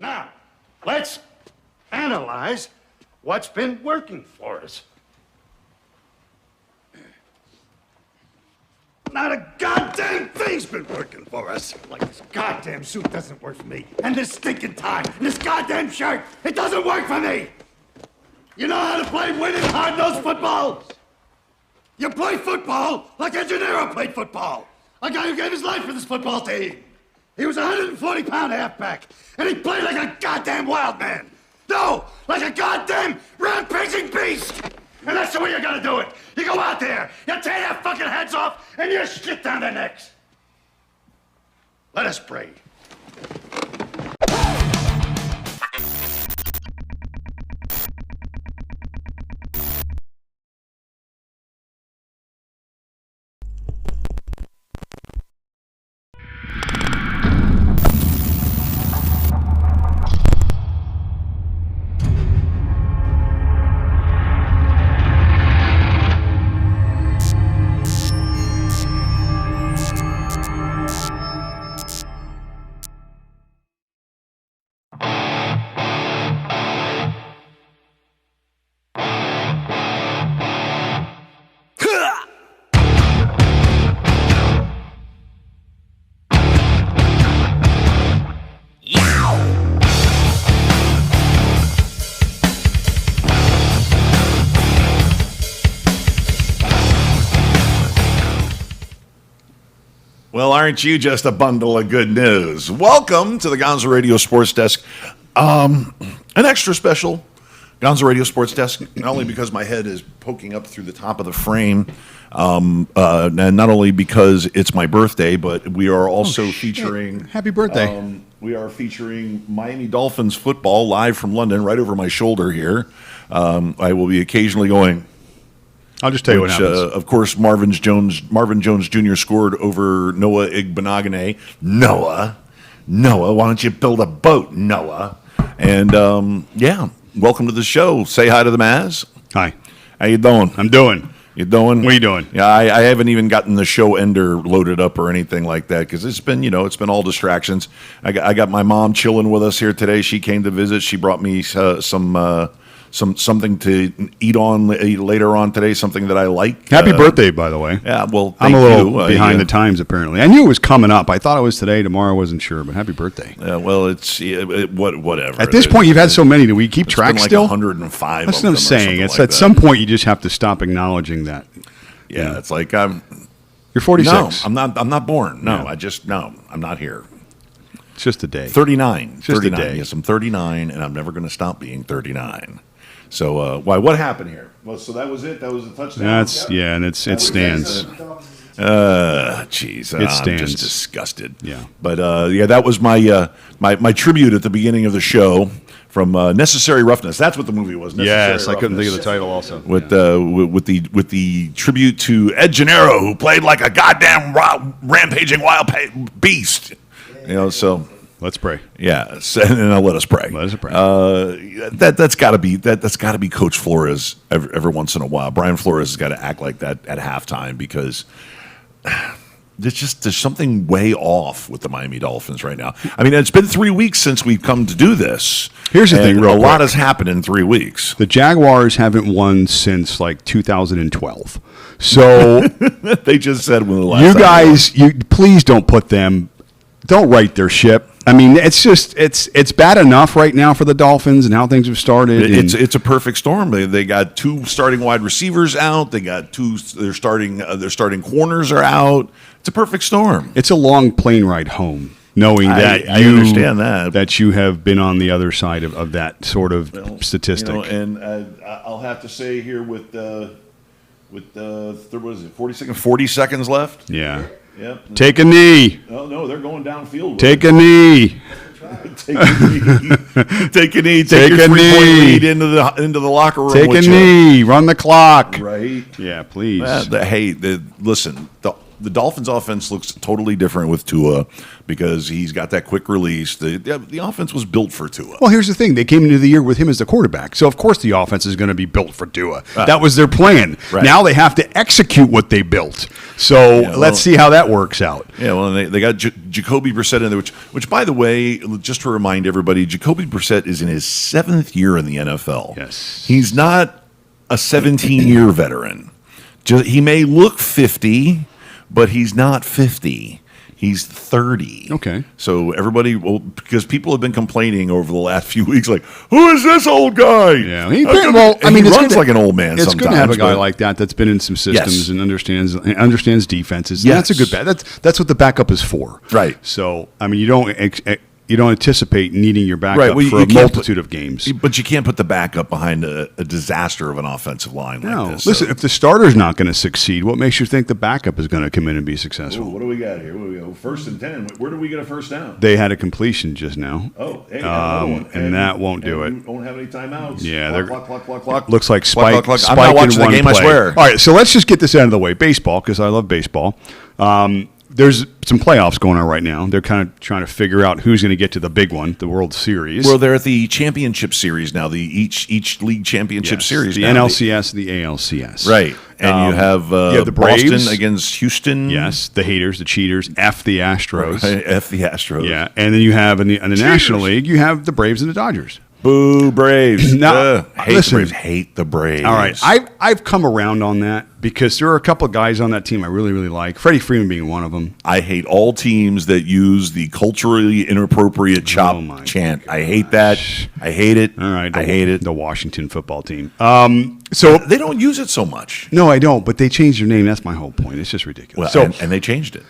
Now, let's analyze what's been working for us. Not a goddamn thing's been working for us. Like this goddamn suit doesn't work for me. And this stinking tie, and this goddamn shirt, it doesn't work for me. You know how to play winning hard-nosed football? You play football like a Gennaro played football. A guy who gave his life for this football team. He was a 140-pound halfback, and he played like a goddamn wild man. No, like a goddamn rampaging beast. And that's the way you gotta do it. You go out there, you tear their fucking heads off, and you shit down their necks. Let us pray. Well, aren't you just a bundle of good news? Welcome to the Gonzo Radio Sports Desk. An extra special Gonzo Radio Sports Desk, not only because my head is poking up through the top of the frame, and not only because it's my birthday, but we are also featuring... Happy birthday. We are featuring Miami Dolphins football live from London, right over my shoulder here. I will be occasionally going... I'll just tell you what happens. Of course, Marvin Jones Jr. scored over Noah Igbenogany. Noah, why don't you build a boat, Noah? And, welcome to the show. Say hi to the MAZZ. Hi. How you doing? I'm doing. You doing? What are you doing? Yeah, I haven't even gotten the show ender loaded up or anything like that because it's been all distractions. I got my mom chilling with us here today. She came to visit. She brought me something to eat on later on today, something that I like. Happy birthday, by the way. Yeah, well, I'm a little behind the times, apparently. I knew it was coming up. I thought it was today. Tomorrow, I wasn't sure, but happy birthday. Well, it's whatever. At this point, you've had so many. Do we keep track like still? 105 That's what I'm saying. It's like at some point, you just have to stop acknowledging that. Yeah, it's like you're 46. No, I'm not born. No, Yeah. I'm not here. It's just a day. 39. Just 39. a day. Yes, I'm 39, and I'm never going to stop being 39. So, what happened here? Well, so that was it? That was a touchdown? And it stands. Jeez. It stands. I'm just disgusted. Yeah. But, that was my tribute at the beginning of the show from Necessary Roughness. That's what the movie was. Yes, I couldn't think of the title also. With the tribute to Ed Gennaro, who played like a goddamn rampaging wild beast. So... Let's pray. Yeah, and now let us pray. Let us pray. That's got to be Coach Flores every once in a while. Brian Flores has got to act like that at halftime because there's something way off with the Miami Dolphins right now. I mean, it's been 3 weeks since we've come to do this. Here's the thing, real quick. A lot has happened in 3 weeks. The Jaguars haven't won since like 2012. So they just said when the last you time guys, please don't put them. Don't right their ship. I mean, it's bad enough right now for the Dolphins and how things have started. It's a perfect storm. They got two starting wide receivers out. They got their starting corners are out. It's a perfect storm. It's a long plane ride home, knowing that I understand that you have been on the other side of that sort of statistic. And I'll have to say here with what is it, 40 seconds left? Yeah. Yep. Take a knee. Oh, no, they're going downfield. Take a knee. Take a knee. Take a knee. Take your a 3-point knee. lead into the locker room. Take a knee. Run the clock. Right. Yeah, please. Listen, the Dolphins' offense looks totally different with Tua because he's got that quick release. The offense was built for Tua. Well, here's the thing. They came into the year with him as the quarterback. So, of course, the offense is going to be built for Tua. That was their plan. Right. Now they have to execute what they built. So, let's see how that works out. Yeah, well, they got Jacoby Brissett in there, which, by the way, just to remind everybody, Jacoby Brissett is in his 7th year in the NFL. Yes. He's not a 17-year veteran. He may look 50, but he's not 50. He's 30. Okay. So everybody, because people have been complaining over the last few weeks, like, who is this old guy? Yeah. He it's runs like an old man It's sometimes. good to have a guy like that that's been in some systems and understands defenses. Yes. That's a good bet. That's what the backup is for. Right. So, I mean, you don't anticipate needing your backup for a multitude of games. But you can't put the backup behind a disaster of an offensive line like this. Listen, if the starter's not going to succeed, what makes you think the backup is going to come in and be successful? What do we got here? What do we go? 1st and 10. Where do we get a first down? They had a completion just now. Oh, hey, another one. And that won't do it. You don't have any timeouts. Yeah, clock. Looks like Spike. Clock. Spike I'm not watching in one the game, play. I swear. All right, so let's just get this out of the way. Baseball, because I love baseball. There's some playoffs going on right now. They're kind of trying to figure out who's going to get to the big one, the World Series. Well, they're at the championship series now. The each league championship series. The now. NLCS, the ALCS. Right, and you have the Braves Boston against Houston. Yes, the haters, the cheaters, F the Astros. F the Astros. Yeah, and then you have in the National League, you have the Braves and the Dodgers. Boo, Braves. Now, listen, hate the Braves. All right, I've come around on that because there are a couple of guys on that team I really, really like. Freddie Freeman being one of them. I hate all teams that use the culturally inappropriate chant. I hate that. I hate it. All right, I hate it. The Washington football team. So they don't use it so much. No, I don't. But they changed their name. That's my whole point. It's just ridiculous. Well, and they changed it.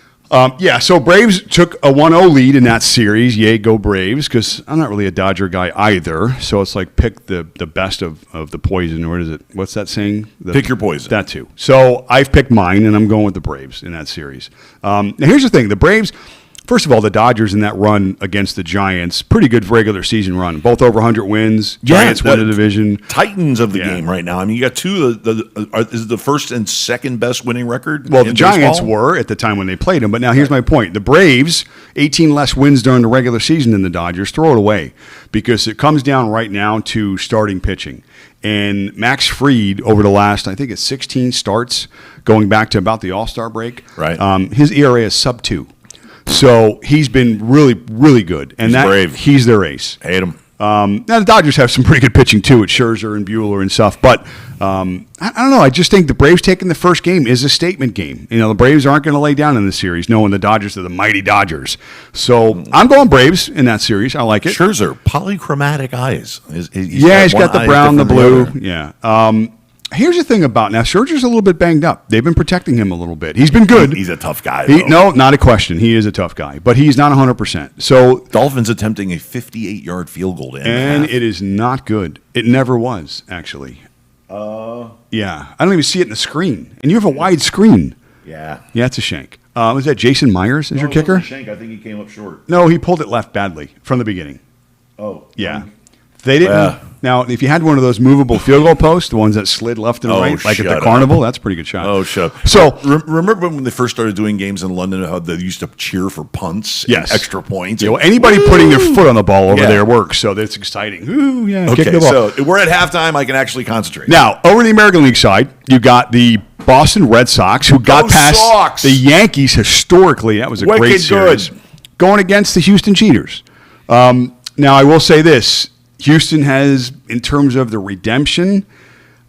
So Braves took a 1-0 lead in that series. Yay, go Braves, because I'm not really a Dodger guy either. So it's like pick the best of the poison. Or is it? What's that saying? Pick your poison. That too. So I've picked mine, and I'm going with the Braves in that series. Now, here's the thing. The Braves, first of all, the Dodgers in that run against the Giants, pretty good regular season run. Both over 100 wins. Giants win the division. Titans of the game right now. I mean, you got two. Is the first and second best winning record? Well, the Giants were at the time when they played them. But now here's my point. The Braves, 18 less wins during the regular season than the Dodgers. Throw it away because it comes down right now to starting pitching. And Max Fried, over the last, I think it's 16 starts, going back to about the All-Star break, right? His ERA is sub-2. So he's been really, really good. And he's their ace. Hate him. Now, the Dodgers have some pretty good pitching, too, with Scherzer and Buehler and stuff. But I don't know. I just think the Braves taking the first game is a statement game. You know, the Braves aren't going to lay down in the series, knowing the Dodgers are the mighty Dodgers. So I'm going Braves in that series. I like it. Scherzer, polychromatic eyes. He's got the brown, the blue. Yeah. Here's the thing about now, Scherzer's a little bit banged up. They've been protecting him a little bit. He's been good. He's a tough guy, No, not a question. He is a tough guy, but he's not 100%. So Dolphins attempting a 58-yard field goal to end and it is not good. It never was, actually. Yeah. I don't even see it in the screen. And you have a wide screen. Yeah. Yeah, it's a shank. Was that Jason Myers as your kicker? Shank. I think he came up short. No, he pulled it left badly from the beginning. Oh. Yeah. They didn't. Yeah. Now, if you had one of those movable field goal posts, the ones that slid left and right, like at the carnival, that's a pretty good shot. Oh, shut up. So, remember when they first started doing games in London, how they used to cheer for punts and extra points? Yeah, well, anybody putting their foot on the ball over there works, so that's exciting. Ooh, yeah, okay, kick the ball. So we're at halftime. I can actually concentrate. Now, over the American League side, you got the Boston Red Sox, who got past the Yankees historically. That was a great series. Going against the Houston Cheaters. Now, I will say this. Houston has, in terms of the redemption,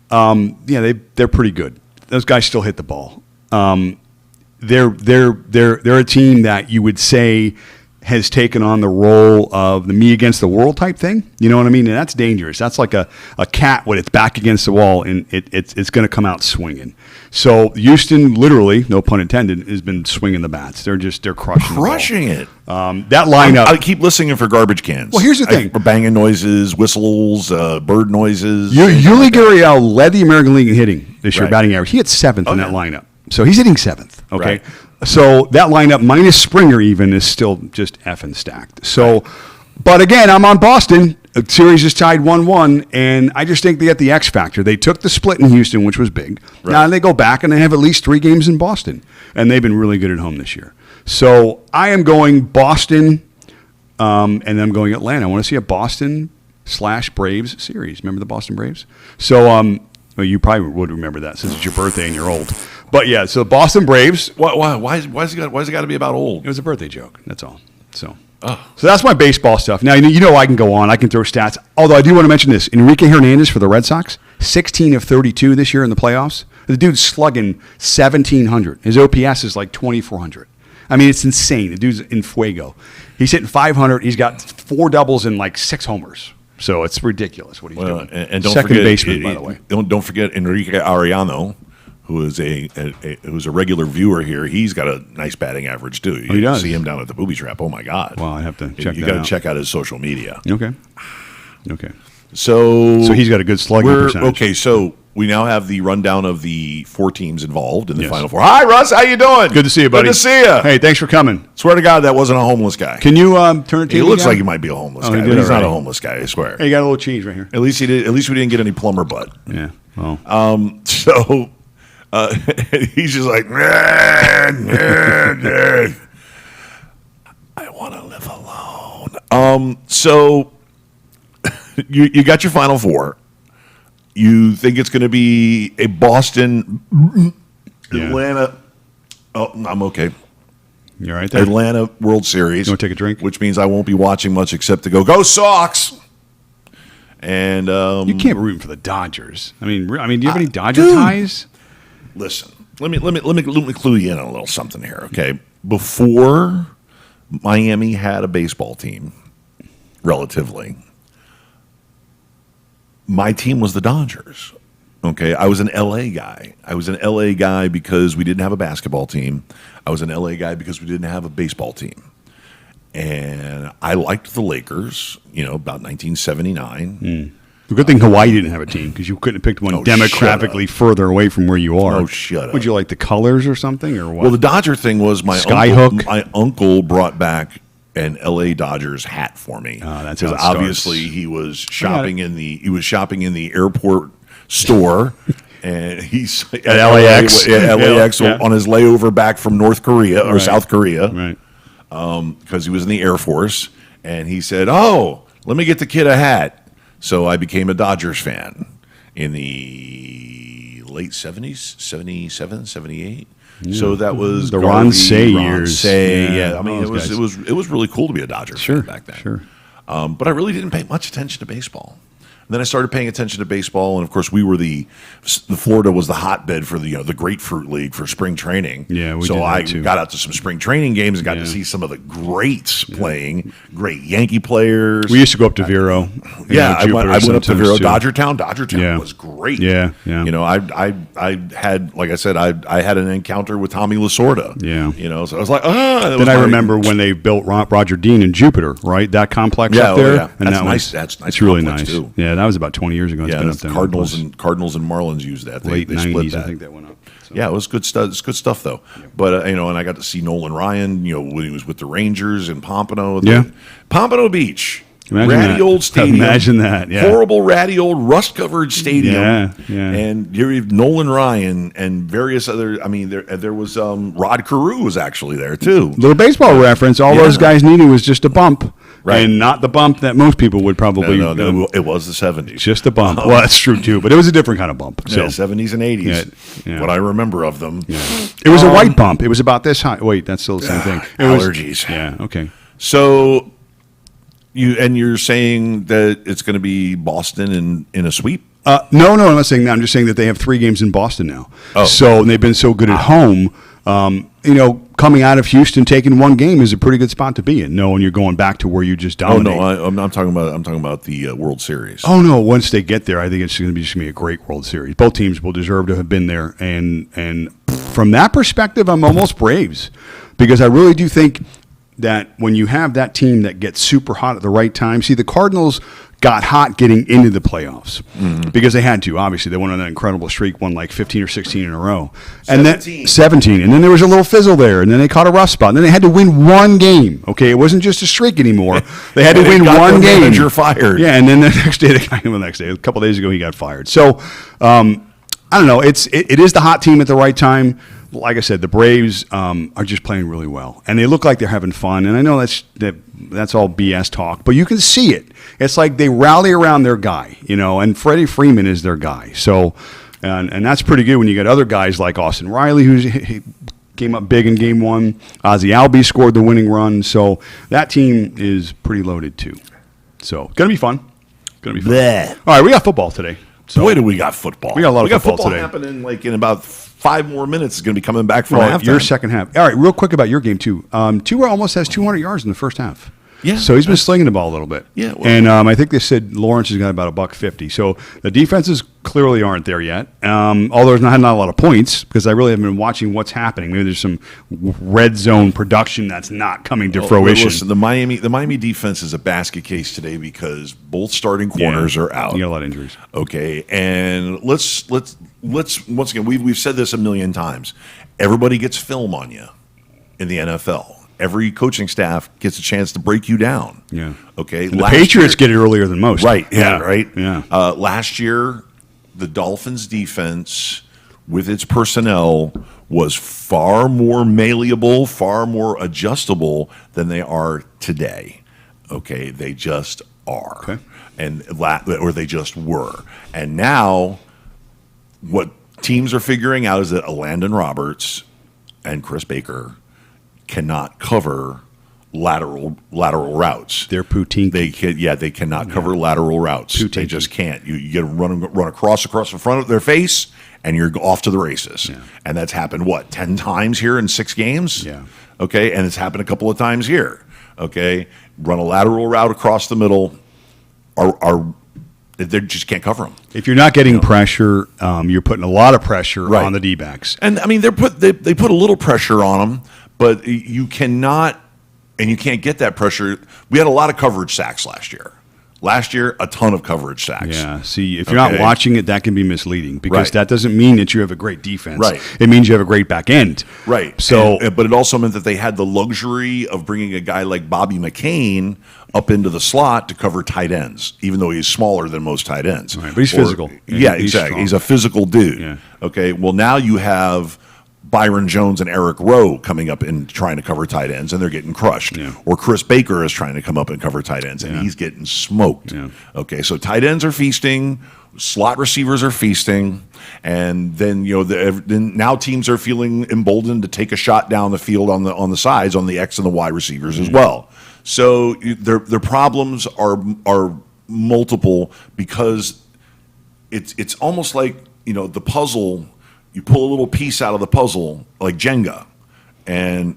they're pretty good. Those guys still hit the ball. They're a team that you would say has taken on the role of the me against the world type thing. You know what I mean? And that's dangerous. That's like a cat when it's back against the wall and it's going to come out swinging. So Houston, literally, no pun intended, has been swinging the bats. They're crushing it. That lineup. I keep listening for garbage cans. Well, here's the thing: banging noises, whistles, bird noises. Yuli Gurriel led the American League in hitting this year, batting average. He hit 7th in that lineup, so he's hitting 7th. Okay. Right. So that lineup, minus Springer even, is still just effing stacked. So But again, I'm on Boston. The series is tied 1-1, and I just think they got the X factor. They took the split in Houston, which was big. Right. Now they go back and they have at least 3 games in Boston, and they've been really good at home this year. So I am going Boston, and then I'm going Atlanta. I want to see a Boston/Braves series. Remember the Boston Braves? So well, you probably would remember that since it's your birthday and you're old. But yeah, so Boston Braves. Why is it got to be about old? It was a birthday joke. That's all. So that's my baseball stuff. Now, you know I can go on. I can throw stats. Although I do want to mention this. Enrique Hernandez for the Red Sox, 16 of 32 this year in the playoffs. The dude's slugging 1,700. His OPS is like 2,400. I mean, it's insane. The dude's in fuego. He's hitting 500. He's got 4 doubles and like 6 homers. So it's ridiculous what he's doing. And don't Second forget, baseman, by the way. Don't forget Enrique Arellano, who is who's a regular viewer here. He's got a nice batting average too. You he does. See him down at the Booby Trap. Oh my God! Well, I have to check. You got to check out his social media. Okay. So he's got a good slugging percentage. Okay, so we now have the rundown of the 4 teams involved in the Final Four. Hi, Russ. How you doing? Good to see you, buddy. Good to see you. Hey, thanks for coming. Swear to God, that wasn't a homeless guy. Can you turn it to He looks like he might be a homeless guy, but he's not a homeless guy. I swear. Hey, you got a little cheese right here. At least we didn't get any plumber butt. Yeah. Well. So he's just like, I want to live alone. So you got your Final Four. You think it's going to be a Boston, Atlanta. Oh, I'm okay. You're right there. Atlanta World Series. You want to take a drink? Which means I won't be watching much except to go Sox. And you can't root for the Dodgers. I mean, do you have any Dodger ties? Listen, let me clue you in on a little something here, okay? Before Miami had a baseball team, relatively, my team was the Dodgers. Okay, I was an LA guy. I was an LA guy because we didn't have a basketball team. I was an LA guy because we didn't have a baseball team. And I liked the Lakers, about 1979. The good thing Hawaii didn't have a team because you couldn't have picked one demographically further away from where you are. Oh, shut up. Would you like the colors or something or what? Well, the Dodger thing was my uncle brought back an LA Dodgers hat for me. That's because obviously he was shopping in the airport store, and he's at LAX. LAX on his layover back from North Korea or South Korea, right? Because he was in the Air Force, and he said, "Oh, let me get the kid a hat." So I became a Dodgers fan in the late 70s, 77, 78. So that was the Ron Say years. Yeah, I mean, it was really cool to be a Dodgers fan back then. Sure. But I really didn't pay much attention to baseball. And then I started paying attention to baseball, and of course, we were the Florida was the hotbed for the Grapefruit League for spring training. Yeah, so I got out to some spring training games and got to see some of the greats playing, great Yankee players. We used to go up to Vero. I went up to Vero. Dodgertown was great. Yeah. I had, like I said, I had an encounter with Tommy Lasorda. Yeah. So I was like, Then I remember when they built Roger Dean in Jupiter, right? That complex up there. Yeah. And that's nice. That's nice. It's really nice too. Yeah, that was about 20 years ago. It's been up there. Cardinals and Marlins used that. Late they 90s, split that. I think that went up. So. Yeah, it was good stuff. It's good stuff though. Yeah. But and I got to see Nolan Ryan. When he was with the Rangers in Pompano. Pompano Beach. Ratty old stadium. Imagine that. Yeah. Horrible, ratty old, rust-covered stadium. Yeah. And you have Nolan Ryan and various other. I mean, there was Rod Carew was actually there too. Little baseball reference. All those guys needed was just a bump. Right. And not the bump that most people would probably. No, it was the 70s. Just a bump. Well, that's true too, but it was a different kind of bump. So. Yeah, 70s and 80s. Yeah. What I remember of them. Yeah. It was a white bump. It was about this high. Wait, that's still the same thing. Allergies. Okay. So you're saying that it's going to be Boston in a sweep? No, I'm not saying that. I'm just saying that they have 3 games in Boston now. Oh. So and they've been so good at home. Coming out of Houston, taking 1 game is a pretty good spot to be in. Knowing you're going back to where you just dominate. Oh no, I'm talking about the World Series. Oh no, once they get there, I think it's going to be a great World Series. Both teams will deserve to have been there, and from that perspective, I'm almost Braves because I really do think that when you have that team that gets super hot at the right time, see, the Cardinals got hot getting into the playoffs because they had to. Obviously, they went on an incredible streak, won like 15 or 16 in a row. 17. And then there was a little fizzle there, and then they caught a rough spot. And then they had to win one game. Okay, it wasn't just a streak anymore. They had to win one game. Manager fired. Yeah, and then the next day, a couple of days ago, he got fired. So, I don't know. It is the hot team at the right time. Like I said, the Braves are just playing really well, and they look like they're having fun. And I know that's all BS talk, but you can see it. It's like they rally around their guy, and Freddie Freeman is their guy. So, and that's pretty good when you got other guys like Austin Riley, he came up big in Game 1. Ozzie Albies scored the winning run. So that team is pretty loaded too. So gonna be fun. All right, we got football today. So, boy, do we got football. We got a lot of football today. Happening like in about 5 more minutes. Is going to be coming back from halftime. Your second half. All right, real quick about your game too. Tua almost has 200 yards in the first half. Yeah, so he's been slinging the ball a little bit. Yeah, well, and I think they said Lawrence has got about $150. So the defenses clearly aren't there yet. Although there's not a lot of points because I really haven't been watching what's happening. Maybe there's some red zone production that's not coming to fruition. Listen, the Miami defense is a basket case today because both starting corners are out. You got a lot of injuries. Okay, and let's once again we've said this a million times. Everybody gets film on you in the NFL. Every coaching staff gets a chance to break you down. Yeah. Okay. And the Patriots get it earlier than most. Right. Yeah. Right. Yeah. Last year, the Dolphins' defense, with its personnel, was far more malleable, far more adjustable than they are today. Okay. They just are. Okay. Or they just were. And now, what teams are figuring out is that Landon Roberts and Chris Baker cannot cover lateral routes. They're poutine. They cannot cover lateral routes. Poutine. They just can't. You get to run across the front of their face, and you're off to the races. Yeah. And that's happened 10 times here in 6 games. Yeah. Okay, and it's happened a couple of times here. Okay, run a lateral route across the middle. They just can't cover them. If you're not getting pressure, you're putting a lot of pressure on the D-backs. And I mean, they put a little pressure on them. But you cannot, and you can't get that pressure. We had a lot of coverage sacks last year. Last year, a ton of coverage sacks. Yeah. See, if you're not watching it, that can be misleading because that doesn't mean that you have a great defense. Right. It means you have a great back end. Right. So, but it also meant that they had the luxury of bringing a guy like Bobby McCain up into the slot to cover tight ends, even though he's smaller than most tight ends. Right, but he's physical. Yeah, exactly. Strong. He's a physical dude. Yeah. Okay. Well, now you have Byron Jones and Eric Rowe coming up and trying to cover tight ends, and they're getting crushed. Yeah. Or Chris Baker is trying to come up and cover tight ends, and he's getting smoked. Yeah. Okay, so tight ends are feasting, slot receivers are feasting, and then now teams are feeling emboldened to take a shot down the field on the sides on the X and the Y receivers as well. So their problems are multiple because it's almost like the puzzle. You pull a little piece out of the puzzle, like Jenga, and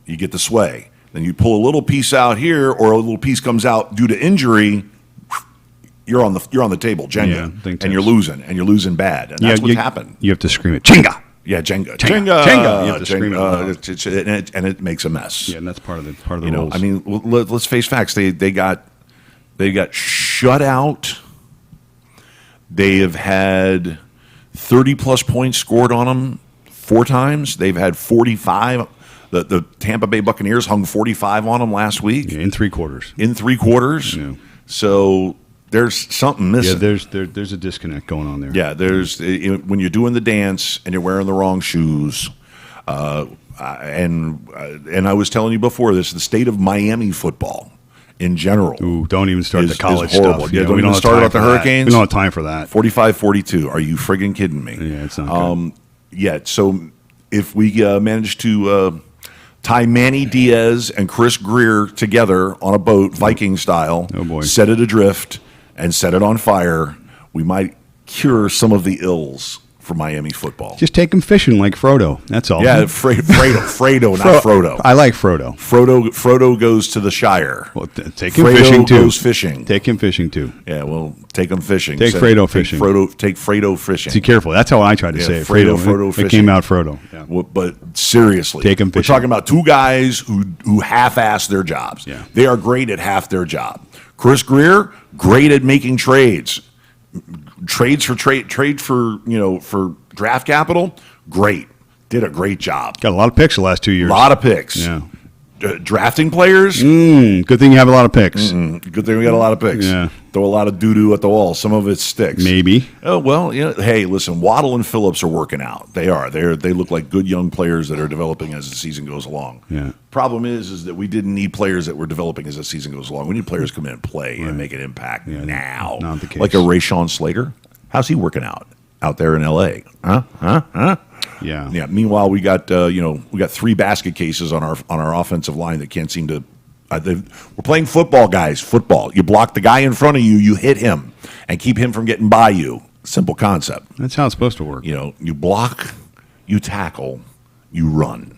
you get the sway. Then you pull a little piece out here, or a little piece comes out due to injury. You're on the table, Jenga, and you're losing bad, and that's what's happened. You have to scream it, Jenga. Yeah, Jenga. You have to scream it, and it makes a mess. Yeah, and that's part of the rules. I mean, let's face facts. They got shut out. They have had 30-plus points scored on them 4 times. They've had 45. The Tampa Bay Buccaneers hung 45 on them last week. Yeah, in 3 quarters. Yeah. So there's something missing. Yeah, there's a disconnect going on there. Yeah, there's when you're doing the dance and you're wearing the wrong shoes. And I was telling you before this, the state of Miami football in general. Ooh, don't even start the college stuff. Yeah, don't even start about the Hurricanes. We don't have time for that. 45-42. Are you friggin' kidding me? Yeah, it's not good. Yeah, so if we manage to tie Manny Diaz and Chris Greer together on a boat, Viking style, set it adrift, and set it on fire, we might cure some of the ills for Miami football. Just take him fishing like Frodo. That's all. Yeah, Fredo, not Frodo. I like Frodo. Frodo goes to the Shire. Well, take him Fredo fishing too. goes fishing. Take him fishing too. Yeah, well, take him fishing. Take Fredo fishing. Take Fredo fishing. Be careful. That's how I tried to say it. Frodo fishing. It came out Frodo. Yeah. Well, but seriously, take him fishing. We're talking about two guys who half-ass their jobs. Yeah. They are great at half their job. Chris Greer, great at making trades. Trade for draft capital, great. Did a great job. Got a lot of picks the last 2 years. A lot of picks. Yeah. Drafting players. Good thing you have a lot of picks. Good thing we got a lot of picks. Yeah. Throw a lot of doo-doo at the wall. Some of it sticks. Maybe. Oh, well, hey, listen, Waddle and Phillips are working out. They are. They look like good young players that are developing as the season goes along. Yeah. Problem is that we didn't need players that were developing as the season goes along. We need players to come in and play and make an impact now. Not the case. Like a Rashawn Slater. How's he working out there in L.A.? Huh? Yeah. Yeah. Meanwhile, we got we got 3 basket cases on our offensive line that can't seem to. We're playing football, guys. Football. You block the guy in front of you. You hit him and keep him from getting by you. Simple concept. That's how it's supposed to work. You block, you tackle, you run.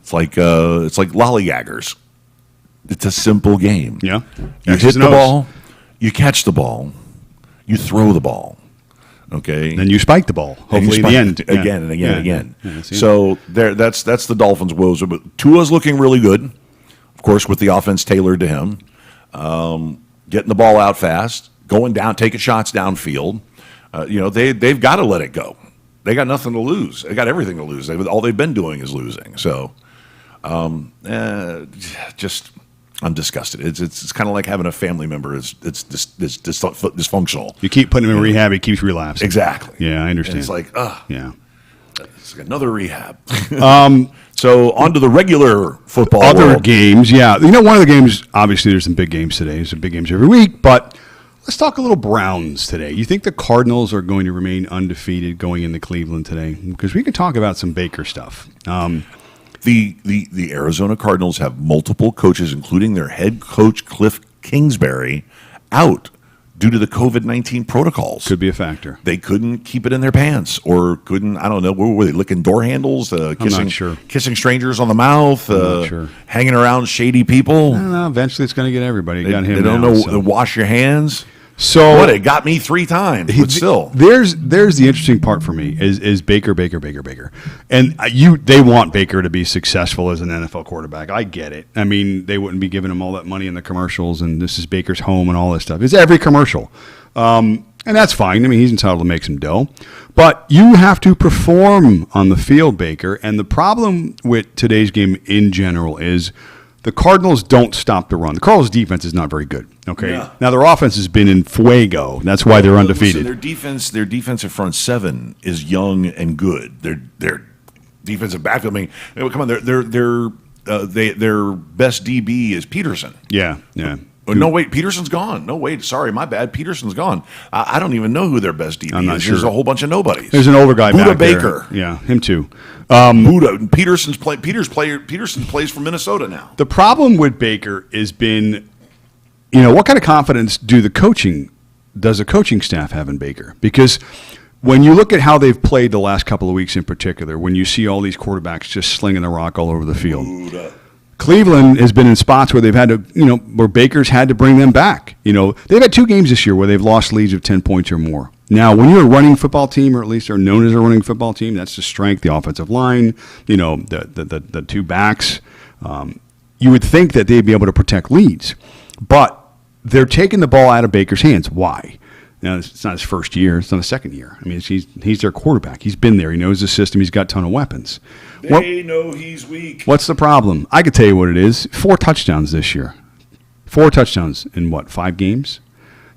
It's like lollygaggers. It's a simple game. Yeah. You hit the ball, you catch the ball, you throw the ball. Okay. Then you spike the ball. Hopefully, in the end, again and again. Yeah, so that's the Dolphins' woes. But Tua's looking really good, of course, with the offense tailored to him. Getting the ball out fast, going down, taking shots downfield. They've got to let it go. They got nothing to lose. They got everything to lose. All they've been doing is losing. So, I'm disgusted. It's kind of like having a family member. It's dysfunctional. You keep putting him in rehab, he keeps relapsing. Exactly. Yeah, I understand. And it's like, yeah, it's like another rehab. So on to the regular football world. Games. Yeah, one of the games. Obviously, there's some big games today. There's some big games every week, but let's talk a little Browns today. You think the Cardinals are going to remain undefeated going into Cleveland today? Because we can talk about some Baker stuff. The Arizona Cardinals have multiple coaches, including their head coach, Cliff Kingsbury, out due to the COVID-19 protocols. Could be a factor. They couldn't keep it in their pants or couldn't, I don't know, were they licking door handles, kissing strangers on the mouth, hanging around shady people? I don't know. Eventually it's going to get everybody. They don't know to wash your hands. So what? It got me 3 times, but still. There's the interesting part for me is Baker, and they want Baker to be successful as an NFL quarterback. I get it. I mean, they wouldn't be giving him all that money in the commercials, and this is Baker's home and all this stuff. It's every commercial, and that's fine. I mean, he's entitled to make some dough, but you have to perform on the field, Baker. And the problem with today's game in general is the Cardinals don't stop the run. The Cardinals' defense is not very good. Okay. Yeah. Now their offense has been in fuego. That's why they're undefeated. Listen, their defensive front 7 is young and good. Their defensive backfield. I mean, come on, their best DB is Peterson. Yeah. Oh, no, wait, Peterson's gone. No, wait, sorry, my bad. Peterson's gone. I don't even know who their best DB I'm not is. Sure. There's a whole bunch of nobodies. There's an older guy Buda back Baker. There. Yeah, him too. Buda. Peterson plays for Minnesota now. The problem with Baker has been, what kind of confidence does the coaching staff have in Baker? Because when you look at how they've played the last couple of weeks in particular, when you see all these quarterbacks just slinging the rock all over the field. Buda. Cleveland has been in spots where they've had to, where Baker's had to bring them back. They've had 2 games this year where they've lost leads of 10 points or more. Now, when you're a running football team, or at least are known as a running football team, that's the strength, the offensive line, the 2 backs. You would think that they'd be able to protect leads, but they're taking the ball out of Baker's hands. Why? Now, it's not his first year. It's not his second year. I mean, he's their quarterback. He's been there. He knows the system. He's got a ton of weapons. They know he's weak. What's the problem? I could tell you what it is. 4 touchdowns this year. 4 touchdowns in 5 games?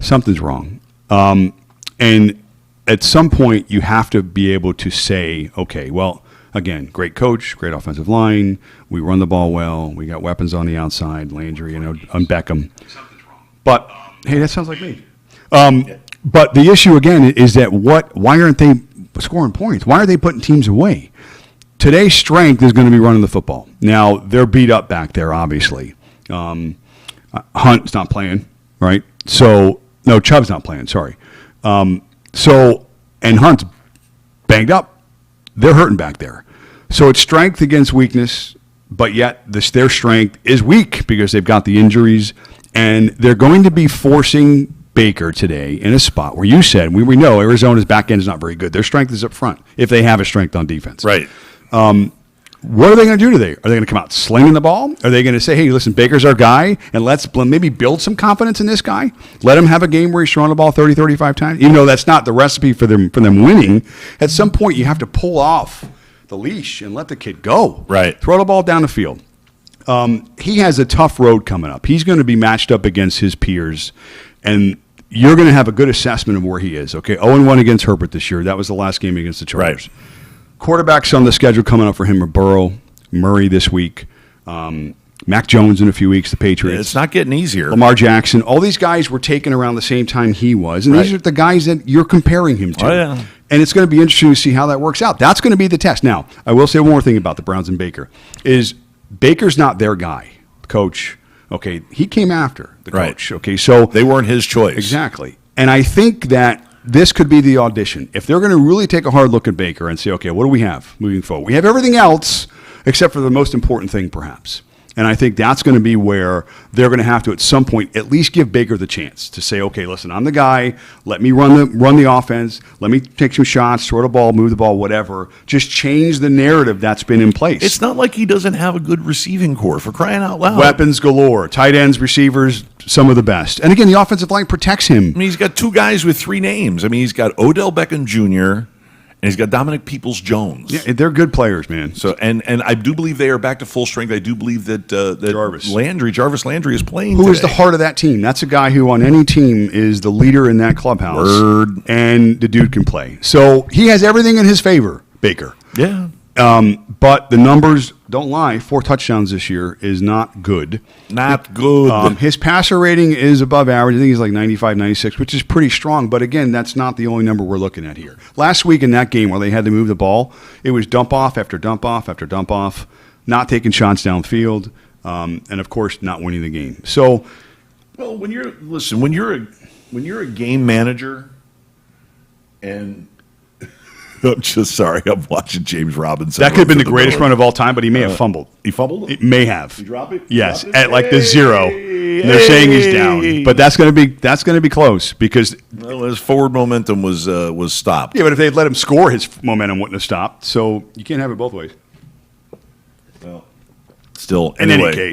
Something's wrong. And at some point, you have to be able to say, okay, well, again, great coach, great offensive line. We run the ball well. We got weapons on the outside, Landry, and Beckham. Something's wrong. But, hey, that sounds like me. But the issue, again, is that why aren't they scoring points? Why are they putting teams away? Today's strength is going to be running the football. Now, they're beat up back there, obviously. Hunt's not playing, right? So, no, Chubb's not playing, sorry. And Hunt's banged up. They're hurting back there. So it's strength against weakness, but yet their strength is weak because they've got the injuries, and they're going to be forcing Baker today in a spot where you said, we know Arizona's back end is not very good. Their strength is up front if they have a strength on defense. Right. What are they going to do today? Are they going to come out slinging the ball? Are they going to say, hey, listen, Baker's our guy, and let's maybe build some confidence in this guy? Let him have a game where he's throwing the ball 30, 35 times? Even though that's not the recipe for them winning, at some point you have to pull off the leash and let the kid go. Right. Throw the ball down the field. He has a tough road coming up. He's going to be matched up against his peers, and you're going to have a good assessment of where he is. Okay, 0-1 against Herbert this year. That was the last game against the Chargers. Right. Quarterbacks on the schedule coming up for him are Burrow, Murray this week, Mac Jones in a few weeks, the Patriots. It's not getting easier. Lamar Jackson. All these guys were taken around the same time he was, and these are the guys that you're comparing him to. Oh, yeah. And it's going to be interesting to see how that works out. That's going to be the test. Now, I will say one more thing about the Browns and Baker, is Baker's not their guy, coach. Okay, he came after the coach. Right. Okay, so they weren't his choice. Exactly. And I think that this could be the audition. If they're going to really take a hard look at Baker and say, okay, what do we have moving forward? We have everything else except for the most important thing, perhaps. And I think that's going to be where they're going to have to, at some point, at least give Baker the chance to say, okay, listen, I'm the guy. Let me run the offense. Let me take some shots, throw the ball, move the ball, whatever. Just change the narrative that's been in place. It's not like he doesn't have a good receiving core, for crying out loud. Weapons galore. Tight ends, receivers, some of the best. And again, the offensive line protects him. I mean, he's got two guys with three names. I mean, he's got Odell Beckham Jr., and he's got Dominic Peoples-Jones. Yeah, they're good players, man. So, and I do believe they are back to full strength. I do believe that Jarvis Landry is playing Who today. is the heart of that team? That's a guy who on any team is the leader in that clubhouse. Word. And the dude can play. So he has everything in his favor, Baker. Yeah. But the numbers don't lie. 4 touchdowns this year is not good. Not good. His passer rating is above average. I think he's like 95, 96, which is pretty strong. But again, that's not the only number we're looking at here. Last week in that game where they had to move the ball, it was dump off after dump off after dump off, not taking shots downfield, and of course not winning the game. So, well, when you're a game manager, and I'm just sorry. I'm watching James Robinson. That could have been the greatest run of all time, but he may have fumbled. He fumbled? It may have. He dropped it? Yes, at like the 0. And they're saying he's down, but that's going to be close because his forward momentum was stopped. Yeah, but if they had let him score, his momentum wouldn't have stopped. So you can't have it both ways. Well, still, in anyway, any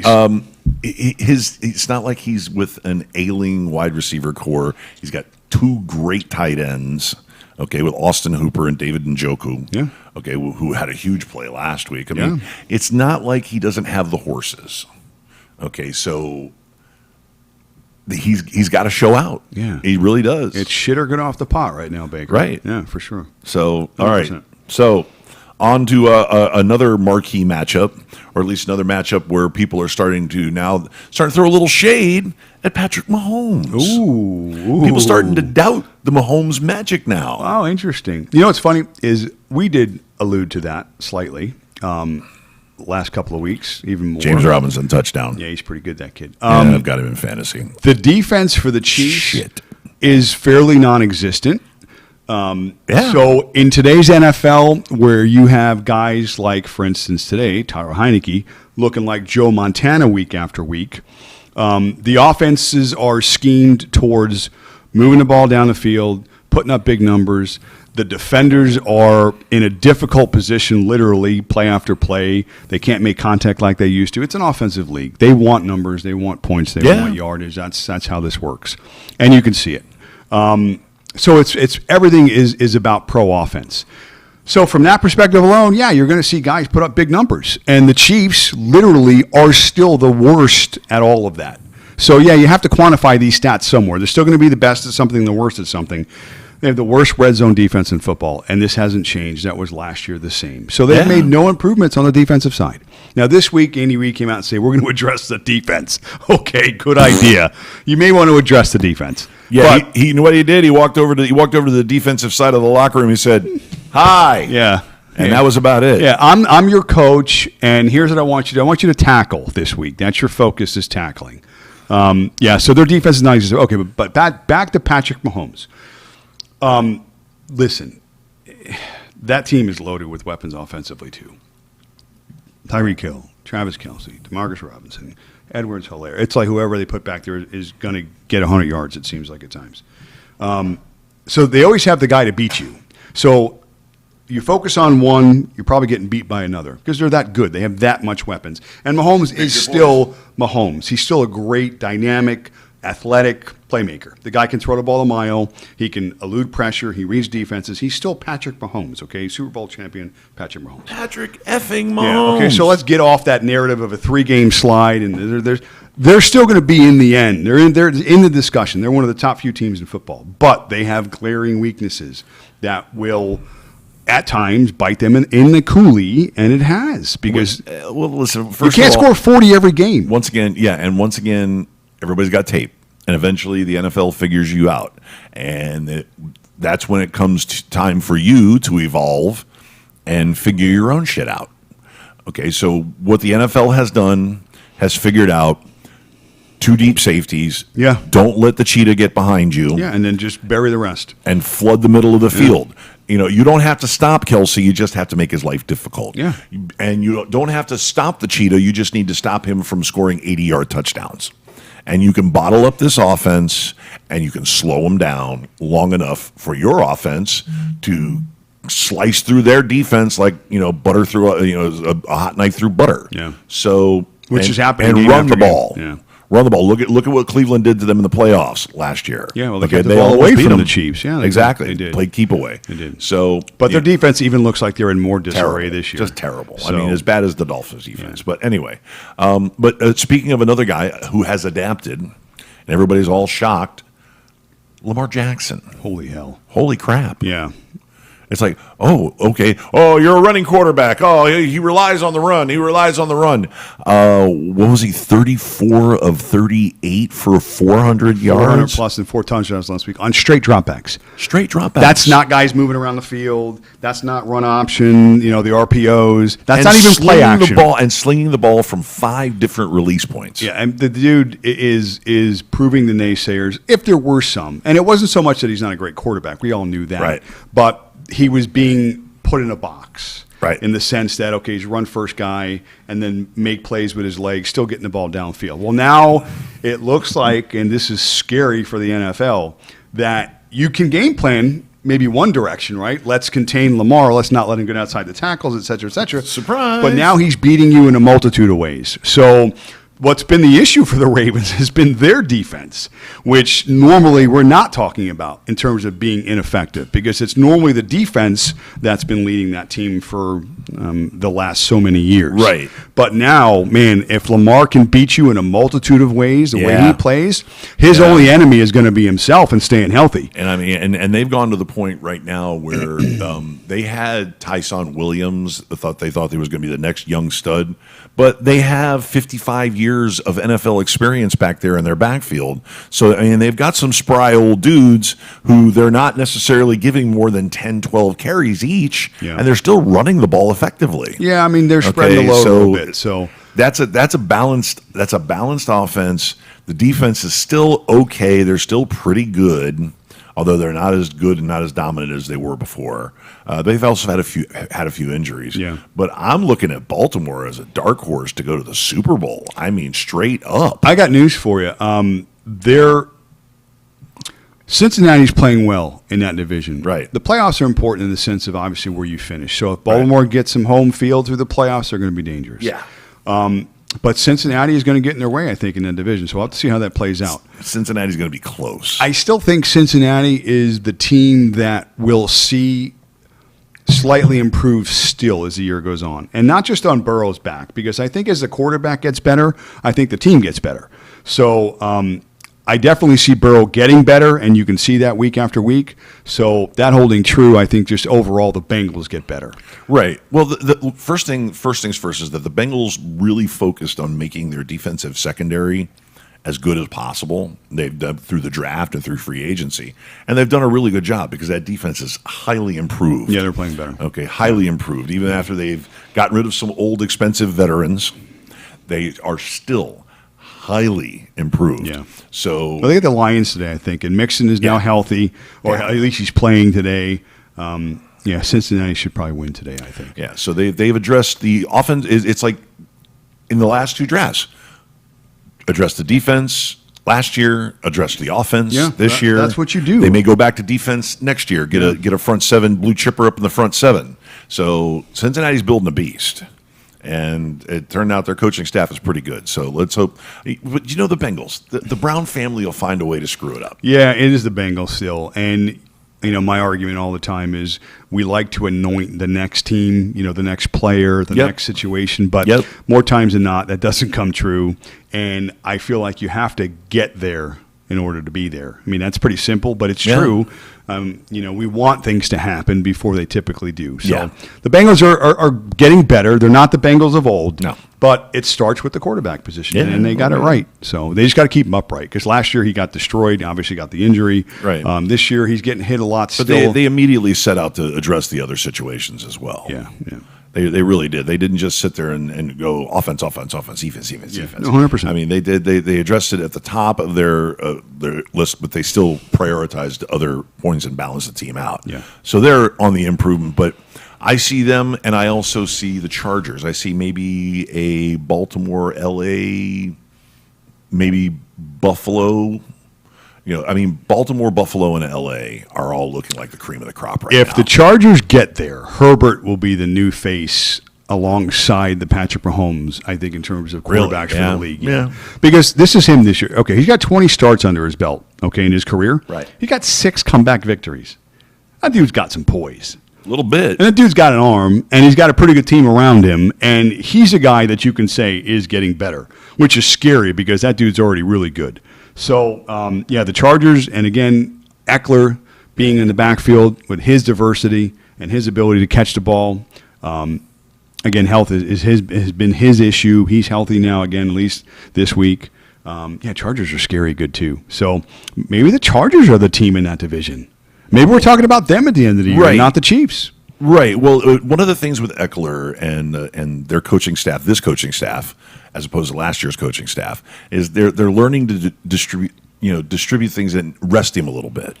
case, it's not like he's with an ailing wide receiver core. He's got 2 great tight ends. Okay, with Austin Hooper and David Njoku. Yeah. Okay, who had a huge play last week. I mean, it's not like he doesn't have the horses. Okay, so he's got to show out. Yeah, he really does. It's shit or good off the pot right now, Baker. Right. Yeah, for sure. So 100%. all right. So on to another marquee matchup, or at least another matchup where people are starting to throw a little shade at Patrick Mahomes. Ooh. People starting to doubt the Mahomes magic now. Oh, interesting. You know what's funny is we did allude to that slightly last couple of weeks, even more. James Robinson touchdown. Yeah, he's pretty good, that kid. I've got him in fantasy. The defense for the Chiefs is fairly non-existent. So in today's NFL, where you have guys like, for instance, today, Tyler Heineke, looking like Joe Montana week after week, the offenses are schemed towards moving the ball down the field, putting up big numbers. The defenders are in a difficult position, literally, play after play. They can't make contact like they used to. It's an offensive league. They want numbers. They want points. They want yardage. That's how this works. And you can see it. So it's everything is about pro offense. So from that perspective alone, yeah, you're going to see guys put up big numbers. And the Chiefs literally are still the worst at all of that. So, yeah, you have to quantify these stats somewhere. They're still going to be the best at something, the worst at something. They have the worst red zone defense in football, and this hasn't changed. That was last year the same. So they've made no improvements on the defensive side. Now, this week, Andy Reid came out and said, we're going to address the defense. Okay, good idea. You may want to address the defense. Yeah, but he what he did, he walked over to the defensive side of the locker room. He said, "Hi." Yeah. And that was about it. Yeah, I'm your coach, and here's what I want you to do. I want you to tackle this week. That's your focus, is tackling. So their defense is not existent. Okay, but back to Patrick Mahomes. Listen, that team is loaded with weapons offensively, too. Tyreek Hill, Travis Kelce, DeMarcus Robinson, Edwards-Helaire. It's like whoever they put back there is going to get 100 yards, it seems like at times. So they always have the guy to beat you. So you focus on one, you're probably getting beat by another because they're that good. They have that much weapons. And Mahomes is still Mahomes. He's still a great, dynamic, athletic playmaker. The guy can throw the ball a mile. He can elude pressure. He reads defenses. He's still Patrick Mahomes, okay? Super Bowl champion Patrick Mahomes. Patrick effing Mahomes. Yeah, okay, so let's get off that narrative of a 3-game slide. And they're still going to be in the end. They're in the discussion. They're one of the top few teams in football. But they have glaring weaknesses that will at times bite them in the coolie, and it has. Because well, listen, first you can't score 40 every game. Once again, everybody's got tape. And eventually the NFL figures you out. And that's when it comes to time for you to evolve and figure your own shit out. Okay, so what the NFL has done has figured out 2 deep safeties. Yeah. Don't let the cheetah get behind you. Yeah, and then just bury the rest. And flood the middle of the field. You know, you don't have to stop Kelce. You just have to make his life difficult. Yeah. And you don't have to stop the cheetah. You just need to stop him from scoring 80-yard touchdowns. And you can bottle up this offense, and you can slow them down long enough for your offense to slice through their defense like, butter through a hot knife through butter. Yeah. So which is happening. And run the ball. Yeah. Run the ball. Look at what Cleveland did to them in the playoffs last year. Yeah, well, they kept the ball away from the Chiefs. Yeah, exactly. They did. Played keep away. They did. So, but their defense even looks like they're in more disarray this year. Just terrible. So, I mean, as bad as the Dolphins' defense. Yeah. But anyway, speaking of another guy who has adapted, and everybody's all shocked, Lamar Jackson. Holy hell. Holy crap. Yeah. It's like, oh, okay. Oh, you're a running quarterback. Oh, he relies on the run. He relies on the run. What was he, 34 of 38 for 400 yards? 400 plus and 4 touchdowns last week on straight dropbacks. Straight dropbacks. That's not guys moving around the field. That's not run option, the RPOs. That's not even play action. And slinging the ball from 5 different release points. Yeah, and the dude is proving the naysayers, if there were some. And it wasn't so much that he's not a great quarterback. We all knew that. Right. But he was being put in a box, right? In the sense that, okay, he's a run first guy and then make plays with his legs, still getting the ball downfield. Well, now it looks like, and this is scary for the NFL, that you can game plan maybe one direction, right? Let's contain Lamar. Let's not let him get outside the tackles, et cetera, et cetera. Surprise! But now he's beating you in a multitude of ways. So what's been the issue for the Ravens has been their defense, which normally we're not talking about in terms of being ineffective, because it's normally the defense that's been leading that team for the last so many years. Right. But now, man, if Lamar can beat you in a multitude of ways, the way he plays, his only enemy is going to be himself and staying healthy. And I mean, and they've gone to the point right now where they had Tyson Williams. They thought he was going to be the next young stud, but they have 55 years of NFL experience back there in their backfield. So, I mean, they've got some spry old dudes who they're not necessarily giving more than 10, 12 carries each, and they're still running the ball effectively. Yeah, I mean, they're spreading the load a little bit. So that's a balanced offense. The defense is still okay. They're still pretty good, although they're not as good and not as dominant as they were before. They've also had a few injuries. Yeah. But I'm looking at Baltimore as a dark horse to go to the Super Bowl. I mean, straight up. I got news for you. Cincinnati's playing well in that division. Right. The playoffs are important in the sense of obviously where you finish. So if Baltimore gets some home field through the playoffs, they're going to be dangerous. Yeah. But Cincinnati is going to get in their way, I think, in that division. So we'll have to see how that plays out. Cincinnati's going to be close. I still think Cincinnati is the team that will see slightly improve still as the year goes on. And not just on Burrow's back, because I think as the quarterback gets better, I think the team gets better. So I definitely see Burrow getting better, and you can see that week after week. So that holding true, I think just overall the Bengals get better. Right. Well, the first things first is that the Bengals really focused on making their defensive secondary as good as possible. They've done through the draft and through free agency, and they've done a really good job because that defense is highly improved. Yeah, they're playing better. Okay, highly improved. Even after they've gotten rid of some old expensive veterans, they are still highly improved. Yeah. So they get the Lions today, I think, and Mixon is now healthy, or at least he's playing today. Yeah, Cincinnati should probably win today, I think. Yeah, so they've addressed the offense. It's like in the last 2 drafts, addressed the defense last year, addressed the offense this year. That's what you do. They may go back to defense next year, get a front 7 blue chipper up in the front 7. So Cincinnati's building a beast. And it turned out their coaching staff is pretty good. So let's hope. But you know the Bengals, the Brown family will find a way to screw it up. Yeah, it is the Bengals still. And, my argument all the time is we like to anoint the next team, the next player, the next situation. But more times than not, that doesn't come true. And I feel like you have to get there in order to be there. I mean, that's pretty simple, but it's true. We want things to happen before they typically do. So the Bengals are getting better. They're not the Bengals of old. No. But it starts with the quarterback position, and they got it right. So they just got to keep him upright because last year he got destroyed, obviously got the injury. Right. This year he's getting hit a lot still. But they immediately set out to address the other situations as well. Yeah. They really did. They didn't just sit there and go offense, defense. 100%. I mean, they did. They addressed it at the top of their list, but they still prioritized other points and balanced the team out. Yeah. So they're on the improvement. But I see them, and I also see the Chargers. I see maybe a Baltimore, LA, maybe Buffalo. Baltimore, Buffalo, and L.A. are all looking like the cream of the crop right now. If the Chargers get there, Herbert will be the new face alongside the Patrick Mahomes, I think, in terms of quarterbacks for the league. Yeah. Because this is him this year. Okay, he's got 20 starts under his belt, in his career. Right. He got 6 comeback victories. That dude's got some poise. A little bit. And that dude's got an arm, and he's got a pretty good team around him, and he's a guy that you can say is getting better, which is scary because that dude's already really good. So, the Chargers, and again, Eckler being in the backfield with his diversity and his ability to catch the ball. Again, health has been his issue. He's healthy now again, at least this week. Chargers are scary good too. So maybe the Chargers are the team in that division. Maybe we're talking about them at the end of the year, not the Chiefs. Right. Well, one of the things with Eckler and their coaching staff, this coaching staff, as opposed to last year's coaching staff, is they're learning to distribute things and rest him a little bit.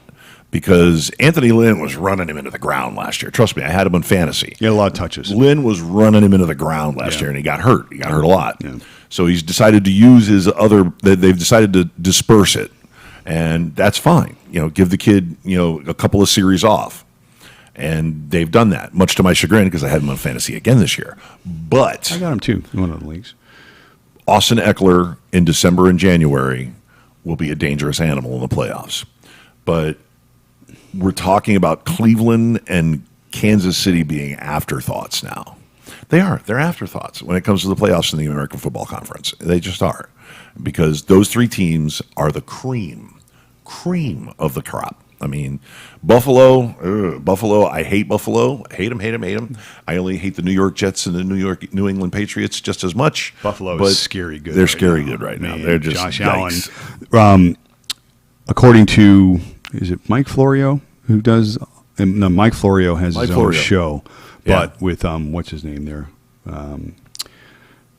Because Anthony Lynn was running him into the ground last year. Trust me, I had him on fantasy. He had a lot of touches. Lynn was running him into the ground last year, and he got hurt. He got hurt a lot. Yeah. So he's decided to use they've decided to disperse it. And that's fine. Give the kid, a couple of series off. And they've done that, much to my chagrin, because I had him on fantasy again this year. But I got him too in one of the leagues. Austin Eckler in December and January will be a dangerous animal in the playoffs. But we're talking about Cleveland and Kansas City being afterthoughts now. They are. They're afterthoughts when it comes to the playoffs in the American Football Conference. They just are. Because those 3 teams are the cream of the crop. I mean, Buffalo, I hate Buffalo. Hate them. I only hate the New York Jets and the New England Patriots just as much. Buffalo is scary good. They're scary good right now. They're just Josh yikes. Allen. According to, is it Mike Florio who does? No, Mike Florio has his own show, but with what's his name there,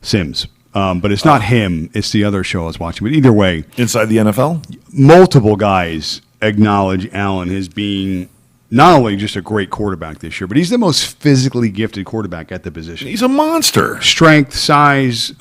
Sims. But it's not him. It's the other show I was watching. But either way, inside the NFL, multiple guys acknowledge Allen as being not only just a great quarterback this year, but he's the most physically gifted quarterback at the position. He's a monster. Strength, size,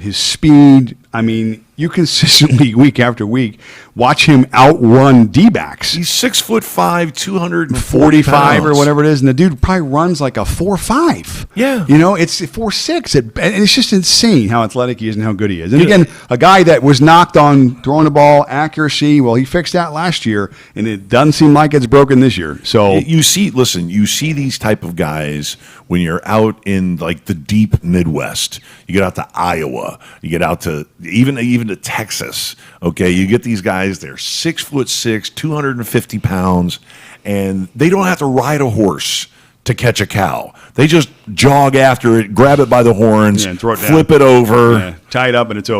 his speed. I mean, you consistently, week after week, watch him outrun D-backs. He's 6'5", 245 or whatever it is, and the dude probably runs like a 4.5. Yeah. It's 4.6. And it's just insane how athletic he is and how good he is. And again, a guy that was knocked on throwing the ball, accuracy, well, he fixed that last year, and it doesn't seem like it's broken this year. So you see these type of guys when you're out in like the deep Midwest. You get out to Iowa, you get out to even to Texas. Okay, you get these guys. They're 6'6", 250 pounds, and they don't have to ride a horse to catch a cow. They just jog after it, grab it by the horns, and throw it flip down. it over, tie it up, and it's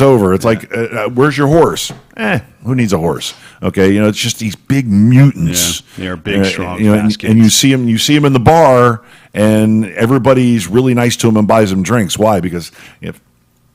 over. It's like, where's your horse? Who needs a horse? Okay, it's just these big mutants. Yeah, they're big, strong, fast kids. And you see them in the bar, and everybody's really nice to them and buys them drinks. Why? Because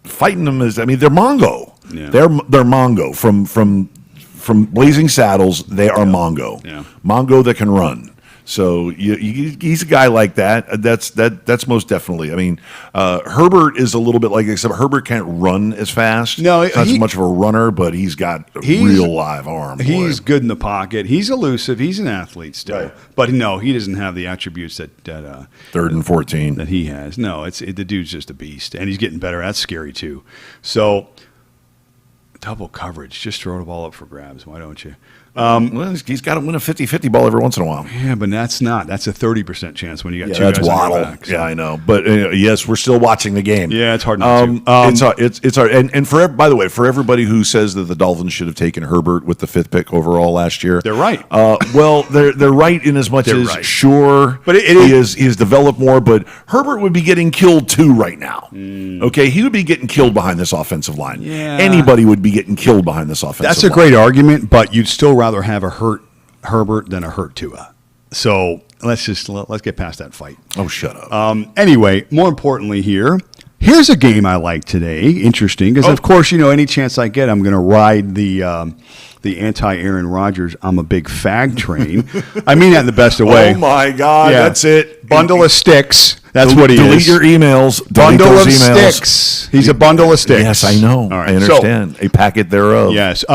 fighting them they're Mongo. Yeah. They're Mongo from Blazing Saddles. They are Mongo. Yeah. Mongo that can run. So he's a guy like that. That's most definitely. I mean, Herbert is a little bit like, except Herbert can't run as fast. No, he's not as much of a runner, but he's got a real live arm. He's good in the pocket. He's elusive. He's an athlete still. Right. But no, he doesn't have the attributes that 3rd and 14 that he has. No, the dude's just a beast, and he's getting better. That's scary too. So double coverage, just throw the ball up for grabs. Why don't you? Well, he's got to win a 50-50 ball every once in a while. Yeah, but that's a 30% chance when you got two that's guys on Waddle. your back. So. Yeah, I know. But yes, we're still watching the game. Yeah, it's hard not to. It's hard. And by the way, for everybody who says that the Dolphins should have taken Herbert with the 5th pick overall last year, they're right. Well, they're right in as much as right. Sure, but he has developed more. But Herbert would be getting killed too right now. Okay, he would be getting killed behind this offensive line. Yeah. Anybody would be getting killed behind this offensive line. That's a great argument, but you'd still rather have a hurt Herbert than a hurt Tua. So let's get past that fight. Oh, shut up. Anyway, more importantly here's a game I like today. Interesting, because of course, any chance I get, I'm going to ride the anti-Aaron Rodgers, I'm a big fag train. I mean that in the best of way. Oh, my God. Yeah. That's it. Bundle of sticks. That's what he delete is. Delete your emails. Bundle of emails. Sticks. He's a bundle of sticks. Yes, I know. All right. I understand. A packet thereof. Yes.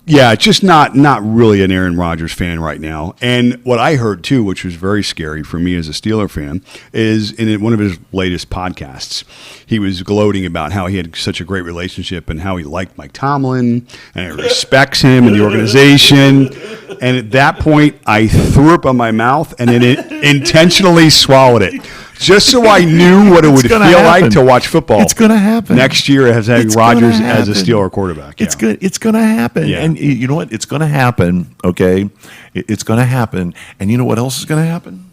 Yeah, just not really an Aaron Rodgers fan right now. And what I heard too, which was very scary for me as a Steeler fan, is in one of his latest podcasts, he was gloating about how he had such a great relationship and how he liked Mike Tomlin and he respects him and the organization. And at that point, I threw up on my mouth and then intentionally swallowed it. Just so I knew what it would feel like to watch football. It's going to happen next year as having Rodgers as a Steeler quarterback. It's good. It's going to happen. Yeah. And you know what? It's going to happen. Okay, it's going to happen. And you know what else is going to happen?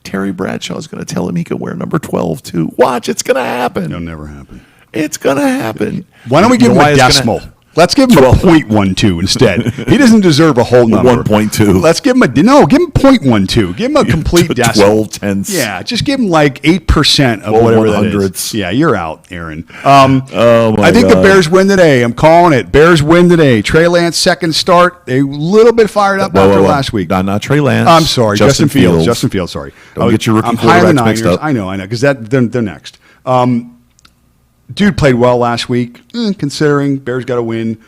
Terry Bradshaw is going to tell him he can wear number 12 too. Watch, it's going to happen. It'll never happen. It's going to happen. Why don't we give him a decimal? Let's give him a 0.12 instead. He doesn't deserve a whole number. 1.2. Let's give him give him 0.12. Give him a complete decimal. 12 tenths. Yeah, just give him like 8% of whatever that is. Yeah, you're out, Aaron. Oh my I think God. the Bears win today. I'm calling it. Bears win today. Trey Lance second start. A little bit fired up after last week. Not Trey Lance. I'm sorry, Justin Fields. Sorry. Don't get your rookie I'm high on the quarterbacks mixed Niners. up. I know, because they're next. Dude played well last week, considering Bears got to win.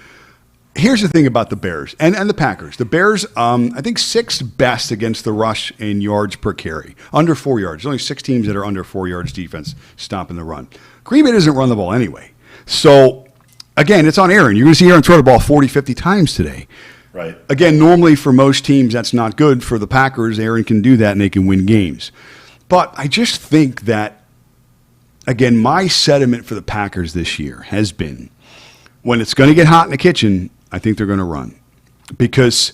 Here's the thing about the Bears and the Packers. The Bears, I think, 6th best against the rush in yards per carry, under 4 yards. There's only 6 teams that are under 4 yards defense stopping the run. Green Bay doesn't run the ball anyway. So, again, it's on Aaron. You're going to see Aaron throw the ball 40, 50 times today. Right. Again, normally for most teams, that's not good. For the Packers, Aaron can do that and they can win games. But I just think that, again, my sentiment for the Packers this year has been, when it's going to get hot in the kitchen, I think they're going to run because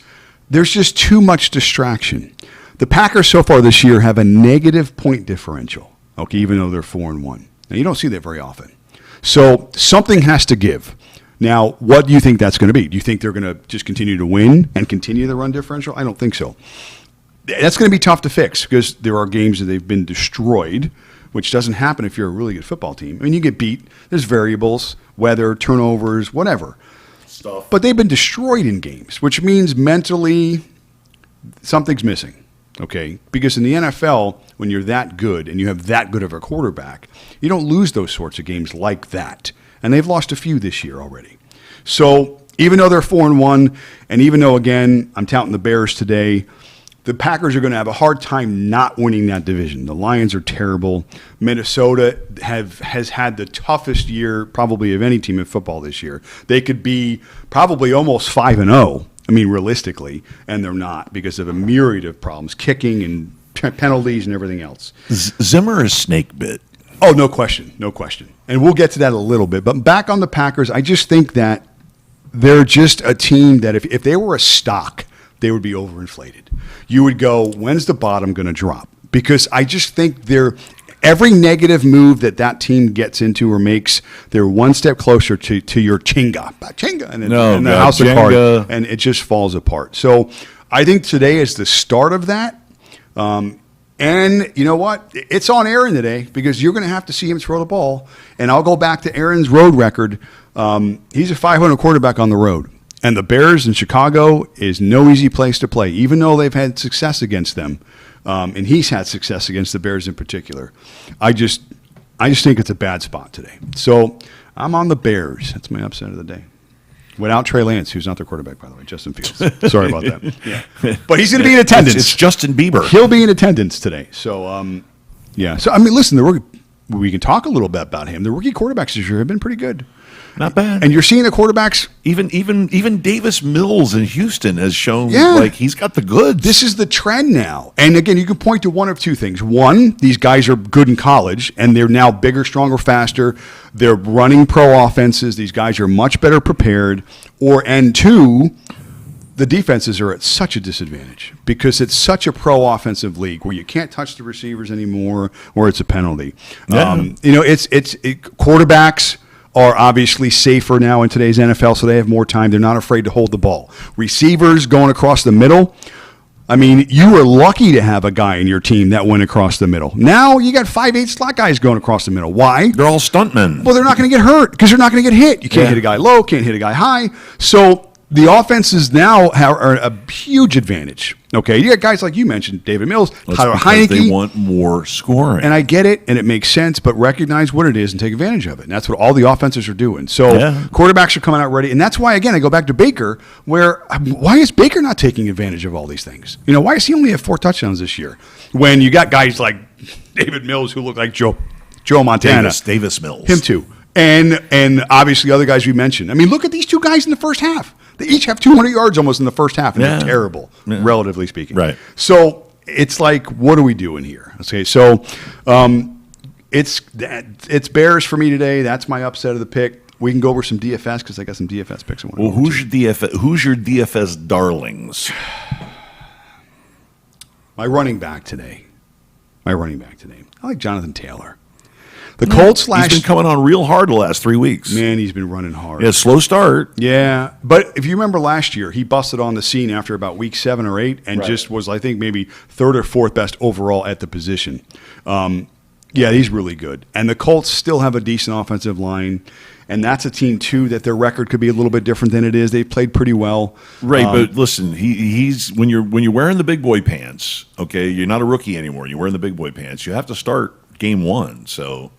there's just too much distraction. The Packers so far this year have a negative point differential, okay, even though they're 4-1. Now, you don't see that very often. So something has to give. Now, what do you think that's going to be? Do you think they're going to just continue to win and continue the run differential? I don't think so. That's going to be tough to fix because there are games that they've been destroyed, which doesn't happen if you're a really good football team. I mean, you get beat. There's variables, weather, turnovers, whatever. Stuff. But they've been destroyed in games, which means mentally something's missing, okay? Because in the NFL, when you're that good and you have that good of a quarterback, you don't lose those sorts of games like that. And they've lost a few this year already. So even though they're 4-1, and even though, again, I'm touting the Bears today, the Packers are going to have a hard time not winning that division. The Lions are terrible. Minnesota has had the toughest year probably of any team in football this year. They could be probably almost 5-0, I mean, realistically, and they're not because of a myriad of problems, kicking and penalties and everything else. Zimmer is snake bit. Oh, no question. And we'll get to that a little bit. But back on the Packers, I just think that they're just a team that if they were a stock, they would be overinflated. You would go, when's the bottom going to drop? Because I just think every negative move that team gets into or makes, they're one step closer to your chinga, and the house of cards, and it just falls apart. So I think today is the start of that. And you know what? It's on Aaron today because you're going to have to see him throw the ball. And I'll go back to Aaron's road record. He's a 500 quarterback on the road. And the Bears in Chicago is no easy place to play. Even though they've had success against them, and he's had success against the Bears in particular. I just think it's a bad spot today. So I'm on the Bears. That's my upset of the day. Without Trey Lance, who's not their quarterback, by the way, Justin Fields. Sorry about that. Yeah. But he's going to be in attendance. It's Justin Bieber. He'll be in attendance today. So, yeah. So, I mean, listen, we can talk a little bit about him. The rookie quarterbacks this year have been pretty good. Not bad. And you're seeing the quarterbacks. Even Davis Mills in Houston has shown like he's got the goods. This is the trend now. And again, you can point to one of two things. One, these guys are good in college, and they're now bigger, stronger, faster. They're running pro offenses. These guys are much better prepared. And two, the defenses are at such a disadvantage because it's such a pro offensive league where you can't touch the receivers anymore, or it's a penalty. Yeah. Quarterbacks are obviously safer now in today's NFL, so they have more time. They're not afraid to hold the ball. Receivers going across the middle. I mean, you were lucky to have a guy in your team that went across the middle. Now you got 5'8" slot guys going across the middle. Why? They're all stuntmen. Well, they're not going to get hurt because they're not going to get hit. You can't hit a guy low, can't hit a guy high. So the offenses now are a huge advantage. Okay, you got guys like you mentioned, David Mills, Tyler Heineke. They want more scoring. And I get it, and it makes sense, but recognize what it is and take advantage of it. And that's what all the offenses are doing. So quarterbacks are coming out ready. And that's why, again, I go back to Baker, why is Baker not taking advantage of all these things? Why does he only have 4 touchdowns this year? When you got guys like David Mills who look like Joe Montana. Davis Mills. Him too. And obviously other guys we mentioned. I mean, look at these 2 guys in the first half. They each have 200 yards almost in the first half, and they're terrible, relatively speaking. Right. So it's like, what are we doing here? Okay, so it's Bears for me today. That's my upset of the pick. We can go over some DFS because I got some DFS picks. Who's your DFS darlings? My running back today. I like Jonathan Taylor. The Colts He's been coming on real hard the last 3 weeks. Man, he's been running hard. Yeah, slow start. Yeah, but if you remember last year, he busted on the scene after about week 7 or 8 and just was, I think, maybe 3rd or 4th best overall at the position. Yeah, he's really good. And the Colts still have a decent offensive line, and that's a team, too, that their record could be a little bit different than it is. They played pretty well. Right, but listen, he's when you're wearing the big boy pants, okay, you're not a rookie anymore. You're wearing the big boy pants. You have to start game 1, so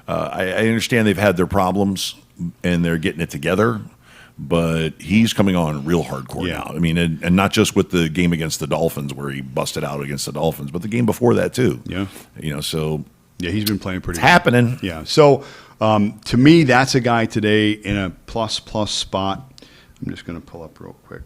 I understand they've had their problems and they're getting it together, but he's coming on real hardcore now. I mean, and not just with the game against the Dolphins where he busted out against the Dolphins, but the game before that too. Yeah, so yeah, he's been playing pretty. It's happening. Yeah. So to me, that's a guy today in a plus spot. I'm just going to pull up real quick.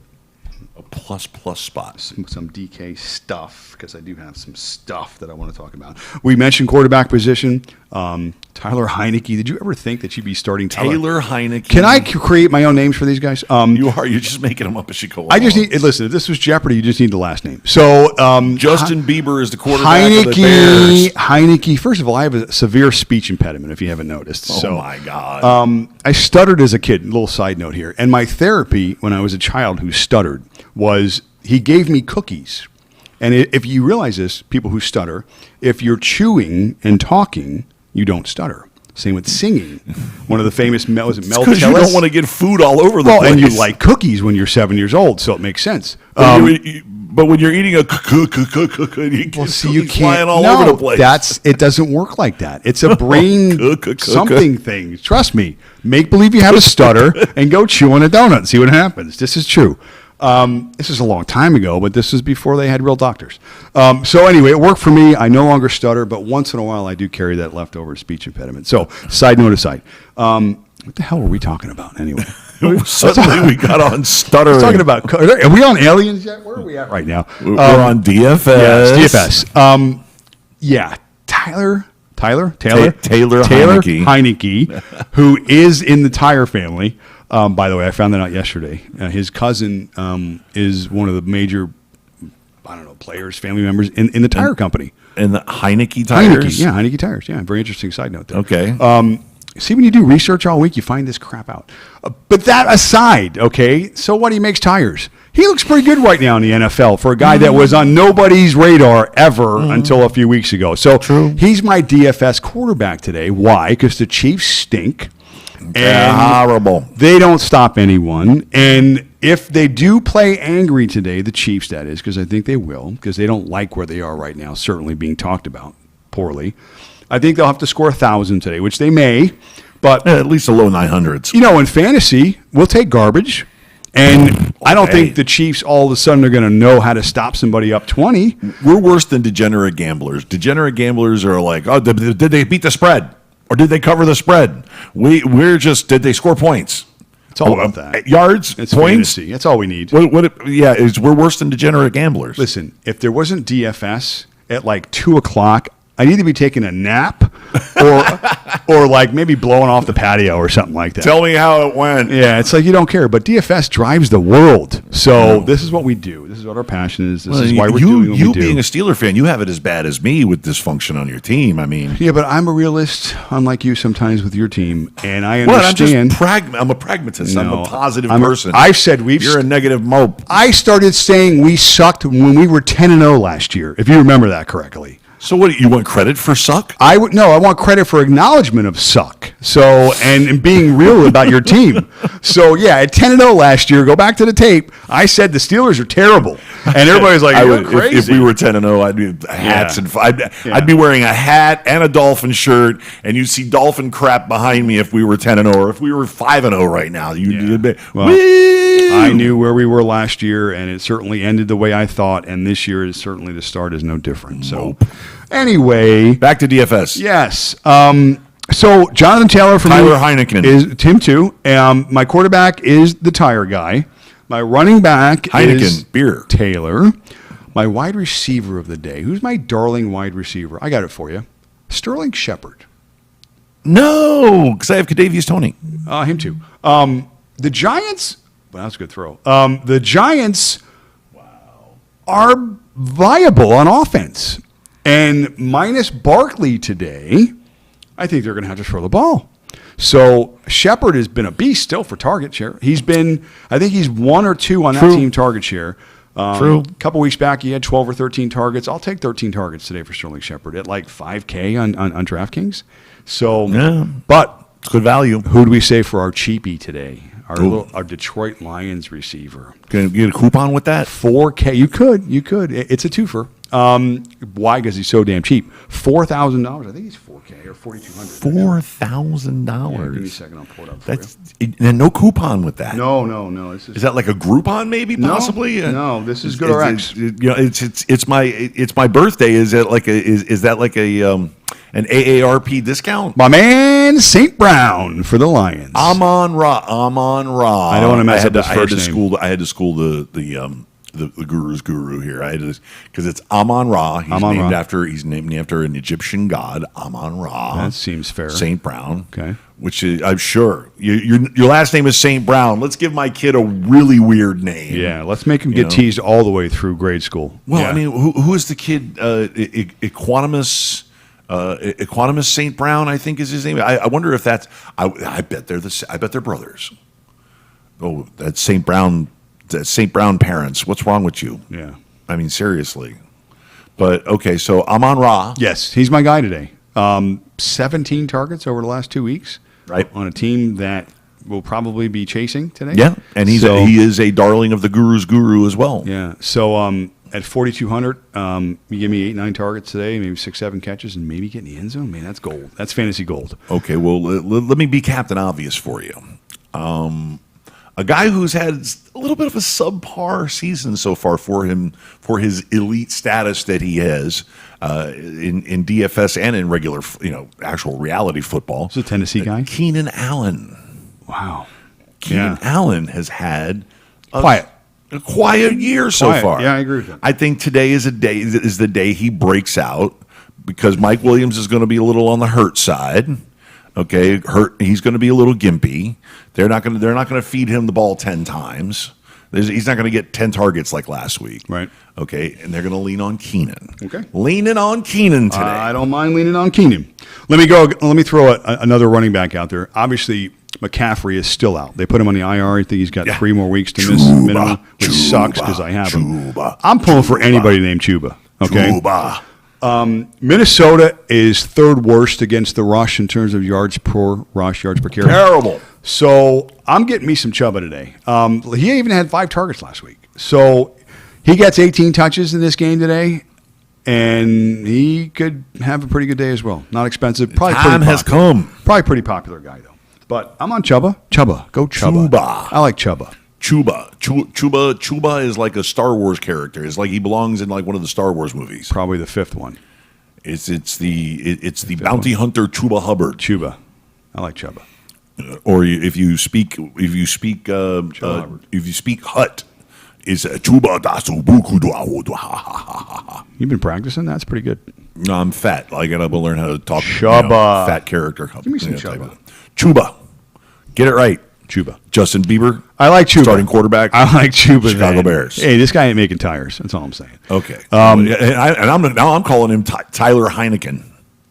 A plus spot. Some DK stuff, because I do have some stuff that I want to talk about. We mentioned quarterback position. Tyler Heineke. Did you ever think that you'd be starting Taylor Heineke? Can I create my own names for these guys? You are. You're just making them up as you go along. I just need. Listen, if this was Jeopardy, you just need the last name. So Justin Bieber is the quarterback of the Bears. Heineke. First of all, I have a severe speech impediment, if you haven't noticed. Oh, my God. I stuttered as a kid. A little side note here. And my therapy when I was a child who stuttered was he gave me cookies. And if you realize this, people who stutter, if you're chewing and talking, you don't stutter. Same with singing. One of the famous Mel Tillis. Because you don't want to get food all over the place. And you like cookies when you're 7 years old, so it makes sense. But when you're eating a you flying all over the place. It doesn't work like that. It's a brain something thing. Trust me. Make believe you have a stutter and go chew on a donut and see what happens. This is true. This is a long time ago, but this is before they had real doctors. So anyway, it worked for me. I no longer stutter, but once in a while I do carry that leftover speech impediment. So side note aside, what the hell were we talking about anyway? Suddenly we got on stuttering. We're talking about, are we on aliens yet? Where are we at right now? We're on DFS. Yes, DFS. Taylor Heineke, who is in the Tire family. By the way, I found that out yesterday. His cousin is one of the major, players, family members in the tire company. And the Heineke Tires? Heineke Tires. Yeah, very interesting side note there. Okay. See, when you do research all week, you find this crap out. But that aside, okay, so what? He makes tires. He looks pretty good right now in the NFL for a guy that was on nobody's radar ever until a few weeks ago. So he's my DFS quarterback today. Why? Because the Chiefs stink. And horrible. They don't stop anyone. And if they do play angry today, the Chiefs, that is, because I think they will, because they don't like where they are right now, certainly being talked about poorly. I think they'll have to score 1,000 today, which they may, but at least a low 900s. In fantasy, we'll take garbage. And I don't think the Chiefs all of a sudden are going to know how to stop somebody up 20. We're worse than degenerate gamblers. Degenerate gamblers are like, oh, did they beat the spread? Or did they cover the spread? We're just, did they score points? It's all about that. Yards, it's points. Fantasy. That's all we need. We're worse than degenerate gamblers. Listen, if there wasn't DFS at like 2 o'clock, I'd either be taking a nap or like maybe blowing off the patio or something like that. Tell me how it went. Yeah, it's like you don't care. But DFS drives the world. So this is what we do. This is what our passion is. This is why we're doing what we do. You being a Steeler fan, you have it as bad as me with dysfunction on your team. I mean. Yeah, but I'm a realist, unlike you sometimes with your team. And I understand. I'm a pragmatist. No, I'm a positive person. I've said You're a negative mope. I started saying we sucked when we were 10-0 last year, if you remember that correctly. So what, you want credit for suck? I want credit for acknowledgement of suck. So, and being real about your team. So, yeah, at 10-0 last year, go back to the tape, I said the Steelers are terrible. And everybody's like, you're crazy. If we were 10-0, I'd be hats and I'd be wearing a hat and a Dolphin shirt, and you'd see Dolphin crap behind me if we were 10-0, or if we were 5-0 right now. I knew where we were last year, and it certainly ended the way I thought, and this year is certainly the start is no different. So, anyway, back to DFS. Yes. So Jonathan Taylor for Tyler Heineken is Tim too. My quarterback is the tire guy. My running back is beer Taylor. My wide receiver of the day. Who's my darling wide receiver? I got it for you. Sterling Shepard. No, because I have Kadarius Toney. Him too. The Giants. Well, that's a good throw. The Giants are viable on offense. And minus Barkley today, I think they're going to have to throw the ball. So Shepard has been a beast still for target share. I think he's 1 or 2 on that team target share. True. A couple weeks back, he had 12 or 13 targets. I'll take 13 targets today for Sterling Shepard at like $5K on DraftKings. So, but it's good value. Who do we say for our cheapie today? Our Detroit Lions receiver. Can you get a coupon with that? $4K. You could. It's a twofer. Why? Because he's so damn cheap. $4,000. I think he's $4K or $4,200. $4,000. Yeah, give me a second. I'll pull it up for you. And no coupon with that. No. Is that like a Groupon? Maybe possibly. No. This is GoodRx. It's my birthday. Is that like an AARP discount? My man, St. Brown for the Lions. Amon Ra. I don't want to mess up his first name. I had to school the guru's guru here. I had to, because it's Amon Ra. He's named after an Egyptian god, Amon Ra. That seems fair. St. Brown. Okay. Which is, I'm sure your last name is St. Brown. Let's give my kid a really weird name. Yeah, let's make him get teased all the way through grade school. Well, I mean, who is the kid? Equanimous St. Brown, I think is his name. I wonder if that's. I bet they're brothers. Oh, that's St. Brown. St. Brown parents. What's wrong with you? Yeah. I mean, seriously. But okay, so Amon Ra. Yes, he's my guy today. 17 targets over the last 2 weeks. Right. On a team that will probably be chasing today. Yeah, and he is a darling of the guru's guru as well. Yeah. So at 4,200, you give me 8-9 targets today, maybe 6-7 catches, and maybe get in the end zone. Man, that's gold. That's fantasy gold. Okay, well, let me be Captain Obvious for you. A guy who's had a little bit of a subpar season so far for his elite status that he has in DFS and in regular, actual reality football. It's a Tennessee guy, Keenan Allen. Wow, Keenan Allen has had a quiet year so far. Yeah, I agree with that. I think today is the day he breaks out because Mike Williams is going to be a little on the hurt side. Okay, he's going to be a little gimpy. They're not going to feed him the ball 10 times. He's not going to get 10 targets like last week. Right. Okay, and they're going to lean on Keenan. Okay. Leaning on Keenan today. I don't mind leaning on Keenan. Let me throw another running back out there. Obviously, McCaffrey is still out. They put him on the IR. I think he's got 3 more weeks to miss minimum, which sucks because I have him. I'm pulling for anybody named Chuba. Okay. Chuba. Minnesota is 3rd worst against the rush in terms of yards per carry. Terrible. So I'm getting me some Chuba today. He even had 5 targets last week. So he gets 18 touches in this game today, and he could have a pretty good day as well. Not expensive. Probably Time has come. Probably pretty popular guy, though. But I'm on Chuba. Chuba. Go Chuba. Chuba. I like Chuba. Chuba is like a Star Wars character. It's like he belongs in like one of the Star Wars movies. Probably the 5th one. It's the bounty hunter Chuba Hubbard. Chuba. I like Chuba. Or if you speak Hut, is Chuba dasu. You've been practicing? That's pretty good. No, I'm fat. I gotta learn how to talk. Chuba. Fat character. Give me some Chuba. Chuba. Get it right. Chuba. Justin Bieber. I like Chuba. Starting quarterback. I like Chuba. Chicago Bears. Hey, this guy ain't making tires. That's all I'm saying. Okay. I'm calling him Tyler Heineken.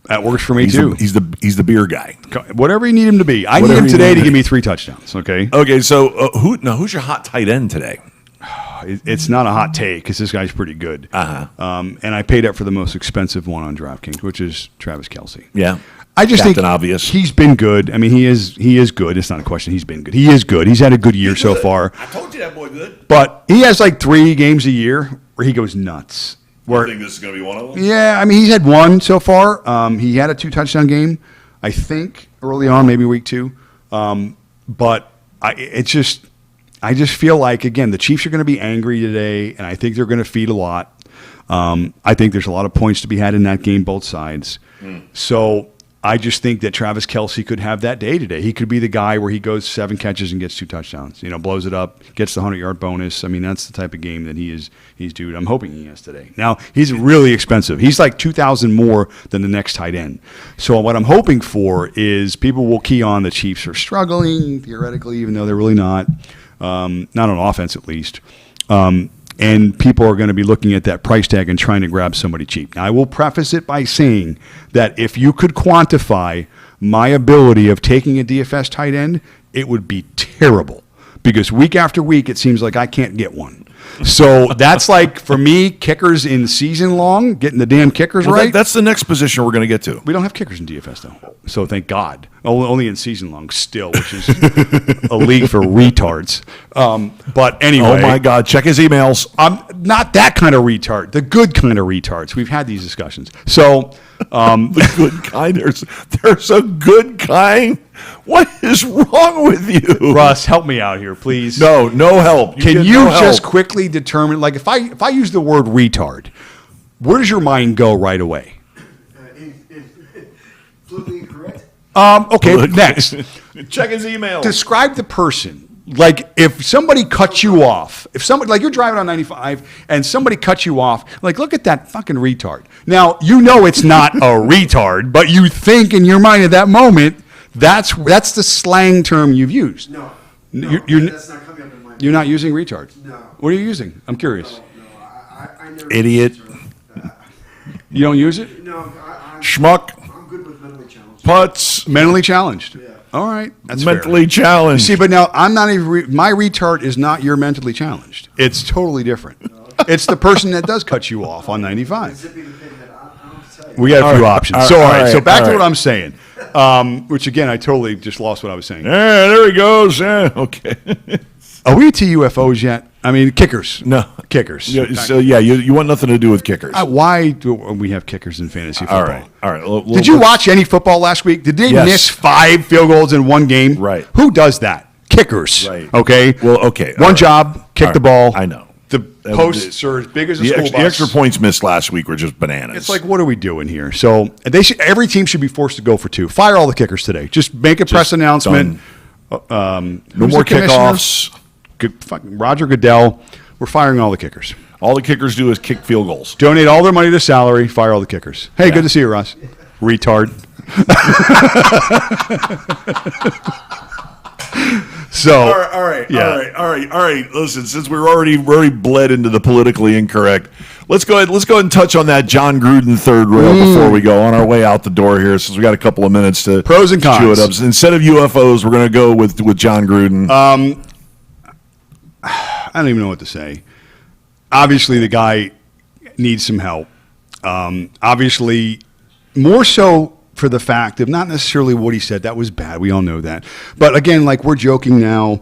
That works for me too. He's the beer guy. Whatever you need him to be. I need him today to give me 3 touchdowns. Okay. Okay. So who's your hot tight end today? It's not a hot take because this guy's pretty good. And I paid up for the most expensive one on DraftKings, which is Travis Kelce. Yeah. I just Captain think Obvious. He's been good. I mean, he is good. It's not a question. He's been good. He is good. He's had a good year so far. I told you that boy good. But he has like 3 games a year where he goes nuts. I think this is going to be one of them. Yeah, I mean, he's had 1 so far. He had a 2 touchdown game, I think, early on, maybe week 2. But I just feel like, again, the Chiefs are going to be angry today, and I think they're going to feed a lot. I think there's a lot of points to be had in that game, both sides. So I just think that Travis Kelce could have that day today. He could be the guy where he goes 7 catches and gets 2 touchdowns. Blows it up, gets the 100-yard bonus. I mean, that's the type of game that he's due. I'm hoping he has today. Now, he's really expensive. He's like $2,000 more than the next tight end. So what I'm hoping for is people will key on the Chiefs are struggling, theoretically, even though they're really not. Not on offense, at least. And people are going to be looking at that price tag and trying to grab somebody cheap. Now, I will preface it by saying that if you could quantify my ability of taking a DFS tight end, it would be terrible. Because week after week, it seems like I can't get one. So that's like, for me, kickers in season long, getting the damn kickers right. That's the next position we're going to get to. We don't have kickers in DFS, though. So thank God. Only in season long still, which is a league for retards. But anyway. Oh, my God. Check his emails. I'm not that kind of retard. The good kind of retards. We've had these discussions. So. The good kind. There's a good kind. What is wrong with you? Russ, help me out here, please. No help. Can you just quickly determine, like, if I use the word retard, where does your mind go right away? Completely incorrect. Okay, next. Check his email. Describe the person. Like, if somebody cuts you off, like you're driving on 95 and somebody cuts you off, like, look at that fucking retard. Now, it's not a retard, but you think in your mind at that moment, that's the slang term you've used. No, that's not coming up in my. You're not using retard? No. What are you using? I'm curious. No, I never. Idiot. You don't use it? No, Schmuck. I'm good with mentally challenged. Putz. Mentally challenged. Yeah. All right, that's mentally fair. challenged. See, but now I'm not even. My retard is not your mentally challenged. It's totally different. It's the person that does cut you off on 95. We got a few options. All So right, so back all to right. what I'm saying, which again I totally just lost what I was saying. Yeah, there he goes. Yeah, okay. Are we to UFOs yet? I mean, kickers. No. Kickers. Yeah, so, you want nothing to do with kickers. Why do we have kickers in fantasy football? All right. Did you watch any football last week? Did they miss 5 field goals in one game? Right. Who does that? Kickers. Right. Okay. Well, okay. One job, kick the ball. I know. The posts are as big as a The school extra, bus. the extra points missed last week were just bananas. It's like, what are we doing here? So every team should be forced to go for 2. Fire all the kickers today. Just make a press announcement. No Who's more the commissioner? kickoffs. Roger Goodell. We're firing all the kickers. All the kickers do is kick field goals. Donate all their money to salary. Fire all the kickers. Hey, good to see you, Russ. Retard. So, All right. Listen, since we're already bled into the politically incorrect, let's go ahead and touch on that John Gruden third rail before we go on our way out the door here, since we got a couple of minutes to Pros and cons. chew it up. So instead of UFOs, we're going to go with John Gruden. I don't even know what to say. Obviously, the guy needs some help. Obviously, more so for the fact of not necessarily what he said. That was bad. We all know that. But again, like we're joking now,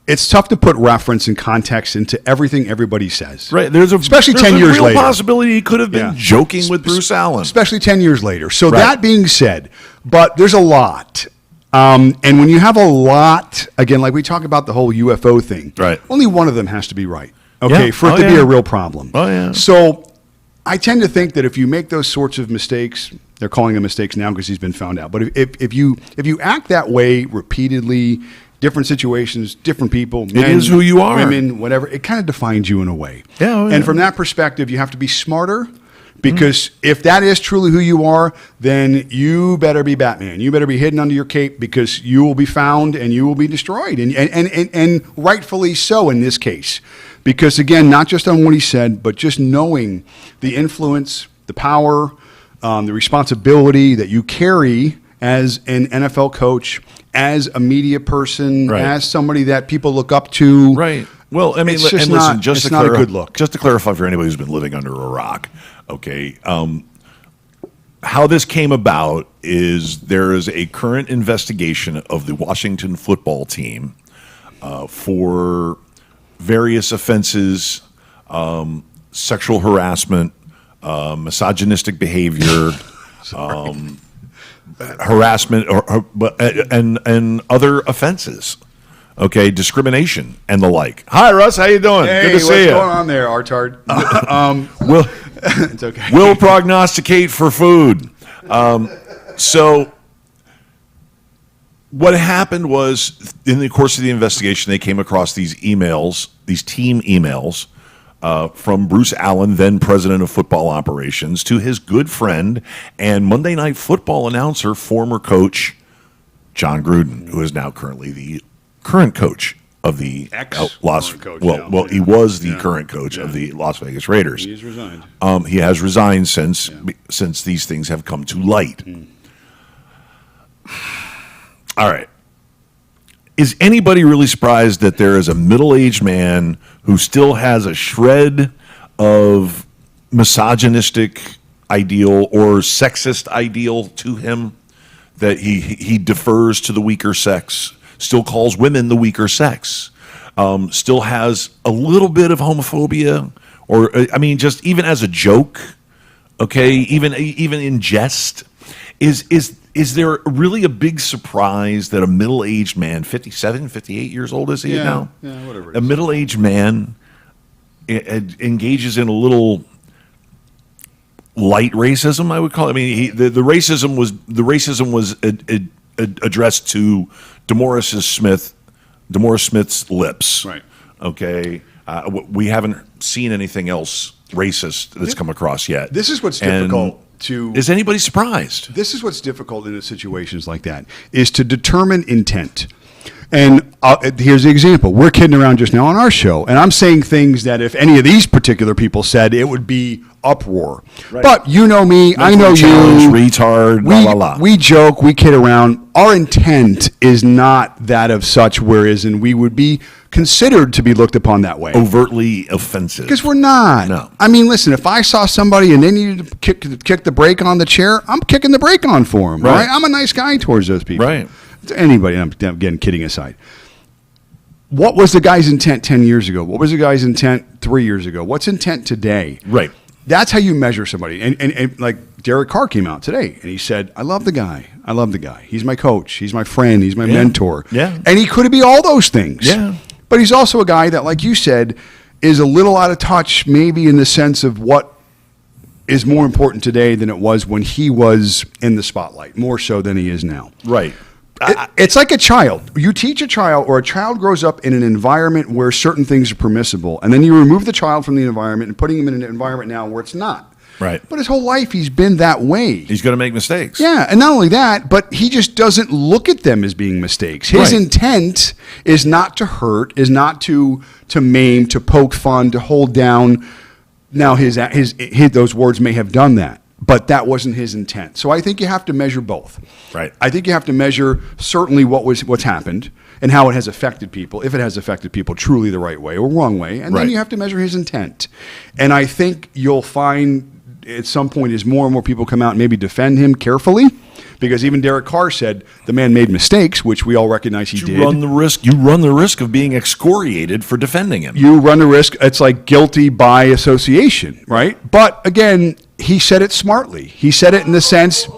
it's tough to put reference and context into everything everybody says. Right. Especially 10 years real later. Possibility he could have been joking with Bruce Allen. Especially 10 years later. So that being said, but there's a lot. And when you have a lot, again, like we talk about the whole UFO thing, only one of them has to be right. Okay, for it to be a real problem. Oh, yeah. So I tend to think that if you make those sorts of mistakes, they're calling them mistakes now because he's been found out. But if you act that way repeatedly, different situations, different people, men, it is who you are. Women, whatever, it kind of defines you in a way. Yeah, oh, yeah. And from that perspective, you have to be smarter. Because if that is truly who you are, then you better be Batman. You better be hidden under your cape because you will be found and you will be destroyed. And rightfully so in this case. Because, again, not just on what he said, but just knowing the influence, the power, the responsibility that you carry as an NFL coach, as a media person, as somebody that people look up to. Right. Well, I mean, it's just listen, it's not a good look. Just to clarify for anybody who's been living under a rock, okay, how this came about is there is a current investigation of the Washington football team for various offenses, sexual harassment, misogynistic behavior, harassment, and other offenses. Okay, discrimination and the like. Hi, Russ. How you doing? Hey, good to see you. What's going on there, Artard? It's okay. Will prognosticate for food. So what happened was, in the course of the investigation, they came across these emails, these team emails, from Bruce Allen, then president of football operations, to his good friend and Monday Night Football announcer, former coach John Gruden, who is now currently the current coach of the he was the current coach of the Las Vegas Raiders. He's resigned. He has resigned since these things have come to light. All right. Is anybody really surprised that there is a middle-aged man who still has a shred of misogynistic ideal or sexist ideal to him, that he defers to the weaker sex, still calls women the weaker sex, still has a little bit of homophobia, or I mean, just even as a joke, okay, even in jest, is there really a big surprise that a middle-aged man, 57, 58 years old is he now? Yeah, whatever. A middle-aged man engages in a little light racism, I would call it. I mean, the racism was addressed to DeMaurice Smith's lips. Right. Okay. We haven't seen anything else racist that's come across yet. This is what's difficult. Is anybody surprised? This is what's difficult in situations like that, is to determine intent. And here's the example. We're kidding around just now on our show, and I'm saying things that if any of these particular people said, it would be uproar. Right. But you know me, I know you. Retard, la la la. We joke, we kid around. Our intent is not that of such, whereas we would be considered to be looked upon that way. Overtly offensive. Because we're not. No. I mean, listen, if I saw somebody and they needed to kick the brake on the chair, I'm kicking the brake on for them. Right? I'm a nice guy towards those people. Right. Anybody, I'm again kidding aside. What was the guy's intent 10 years ago? What was the guy's intent 3 years ago? What's intent today? Right. That's how you measure somebody. And like Derek Carr came out today and he said, I love the guy. He's my coach. He's my friend. He's my mentor. Yeah. And he could be all those things. Yeah. But he's also a guy that, like you said, is a little out of touch, maybe in the sense of what is more important today than it was when he was in the spotlight, more so than he is now. Right. It's like a child. You teach a child, or a child grows up in an environment where certain things are permissible, and then you remove the child from the environment and putting him in an environment now where it's not. Right. But his whole life he's been that way. He's going to make mistakes. Yeah, and not only that, but he just doesn't look at them as being mistakes. His intent is not to hurt, is not to maim, to poke fun, to hold down. Now his those words may have done that, but that wasn't his intent. So I think you have to measure both. Right. I think you have to measure certainly what's happened and how it has affected people, if it has affected people truly the right way or wrong way, and then you have to measure his intent. And I think you'll find at some point as more and more people come out and maybe defend him carefully, because even Derek Carr said the man made mistakes, which we all recognize he did. You run the risk of being excoriated for defending him. You run the risk. It's like guilty by association, right? But again, he said it smartly. He said it in the sense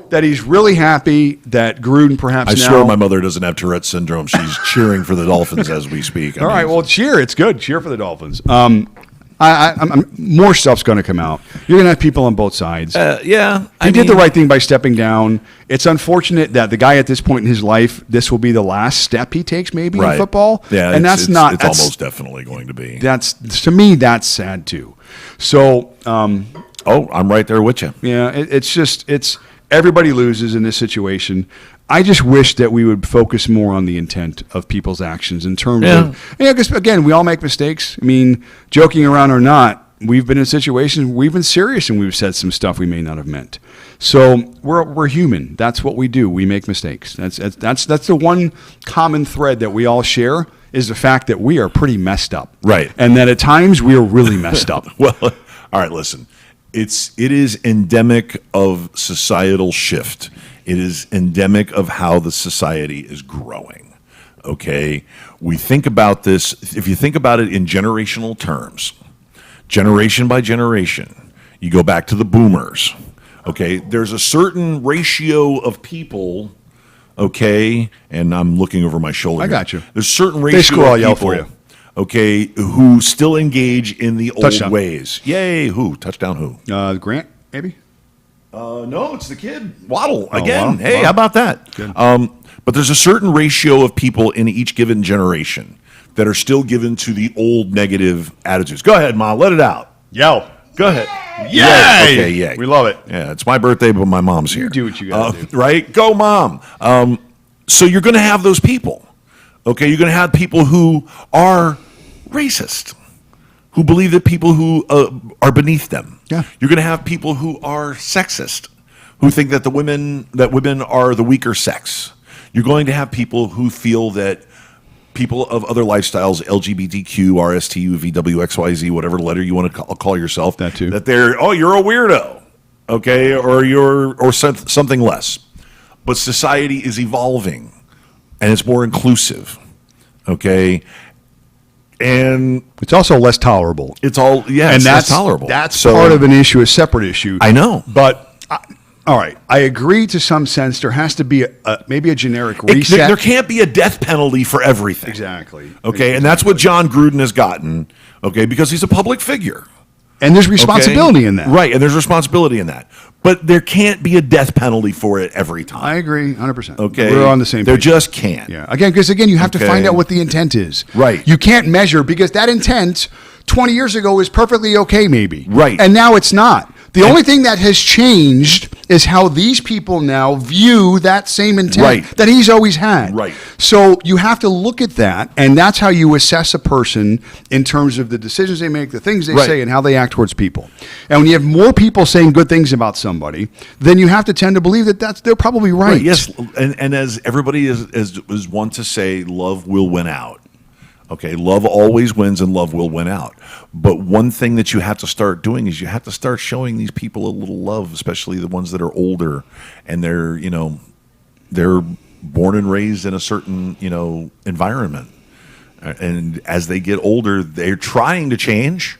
that he's really happy that Gruden perhaps I swear my mother doesn't have Tourette's syndrome. She's cheering for the Dolphins as we speak. All right, well, cheer. It's good. Cheer for the Dolphins. I'm more stuff's going to come out. You're going to have people on both sides. Yeah. He did the right thing by stepping down. It's unfortunate that the guy at this point in his life, this will be the last step he takes maybe in football. Yeah, and it's almost definitely going to be. To me, that's sad too. So. I'm right there with you. Yeah, it's everybody loses in this situation. I just wish that we would focus more on the intent of people's actions in terms of, because again, we all make mistakes. I mean, joking around or not, we've been in situations, we've been serious and we've said some stuff we may not have meant. So we're human. That's what we do. We make mistakes. That's the one common thread that we all share is the fact that we are pretty messed up. Right. And that at times we are really messed up. Well, all right, listen. It is endemic of societal shift. It is endemic of how the society is growing. Okay? We think about this, if you think about it in generational terms, generation by generation, you go back to the boomers. Okay? There's a certain ratio of people, okay, and I'm looking over my shoulder. I got you. There's a certain ratio I'll of yell people. for you. Okay, who still engage in the old Touchdown. ways. Yay, who? Touchdown who? Grant, maybe? No, it's the kid. Waddle, again. Waddle. Hey, Waddle. how about that? Good. But there's a certain ratio of people in each given generation that are still given to the old negative attitudes. Go ahead, Mom, let it out. Yell. Go ahead. Yay! Okay, yay. We love it. Yeah, it's my birthday, but my mom's here. You do what you gotta do. Right? Go, Mom. So you're going to have those people. Okay, you're going to have people who are racist, who believe that people who are beneath them. Yeah. You're going to have people who are sexist, who think that women are the weaker sex. You're going to have people who feel that people of other lifestyles, LGBTQ, RSTU, VW, XYZ, whatever letter you want to call yourself, that too. That you're a weirdo, okay, or something less. But society is evolving, and it's more inclusive, okay. And it's also less tolerable. It's less tolerable. That's part of an issue, a separate issue. I know. But, all right, I agree to some sense. There has to be maybe a generic reset. There can't be a death penalty for everything. Exactly. Okay, and that's what John Gruden has gotten, okay, because he's a public figure. And there's responsibility in that. Right, and there's responsibility in that. But there can't be a death penalty for it every time. I agree 100%. Okay. We're on the same page. There just can't. Yeah. Because you have to find out what the intent is. Right. You can't measure because that intent 20 years ago was perfectly okay maybe. Right. And now it's not. The only thing that has changed is how these people now view that same intent that he's always had. Right. So you have to look at that, and that's how you assess a person in terms of the decisions they make, the things they say, and how they act towards people. And when you have more people saying good things about somebody, then you have to tend to believe that they're probably right. Yes, and as everybody is one to say, love will win out. Okay, love always wins and love will win out. But one thing that you have to start doing is you have to start showing these people a little love, especially the ones that are older and they're born and raised in a certain, environment. And as they get older, they're trying to change.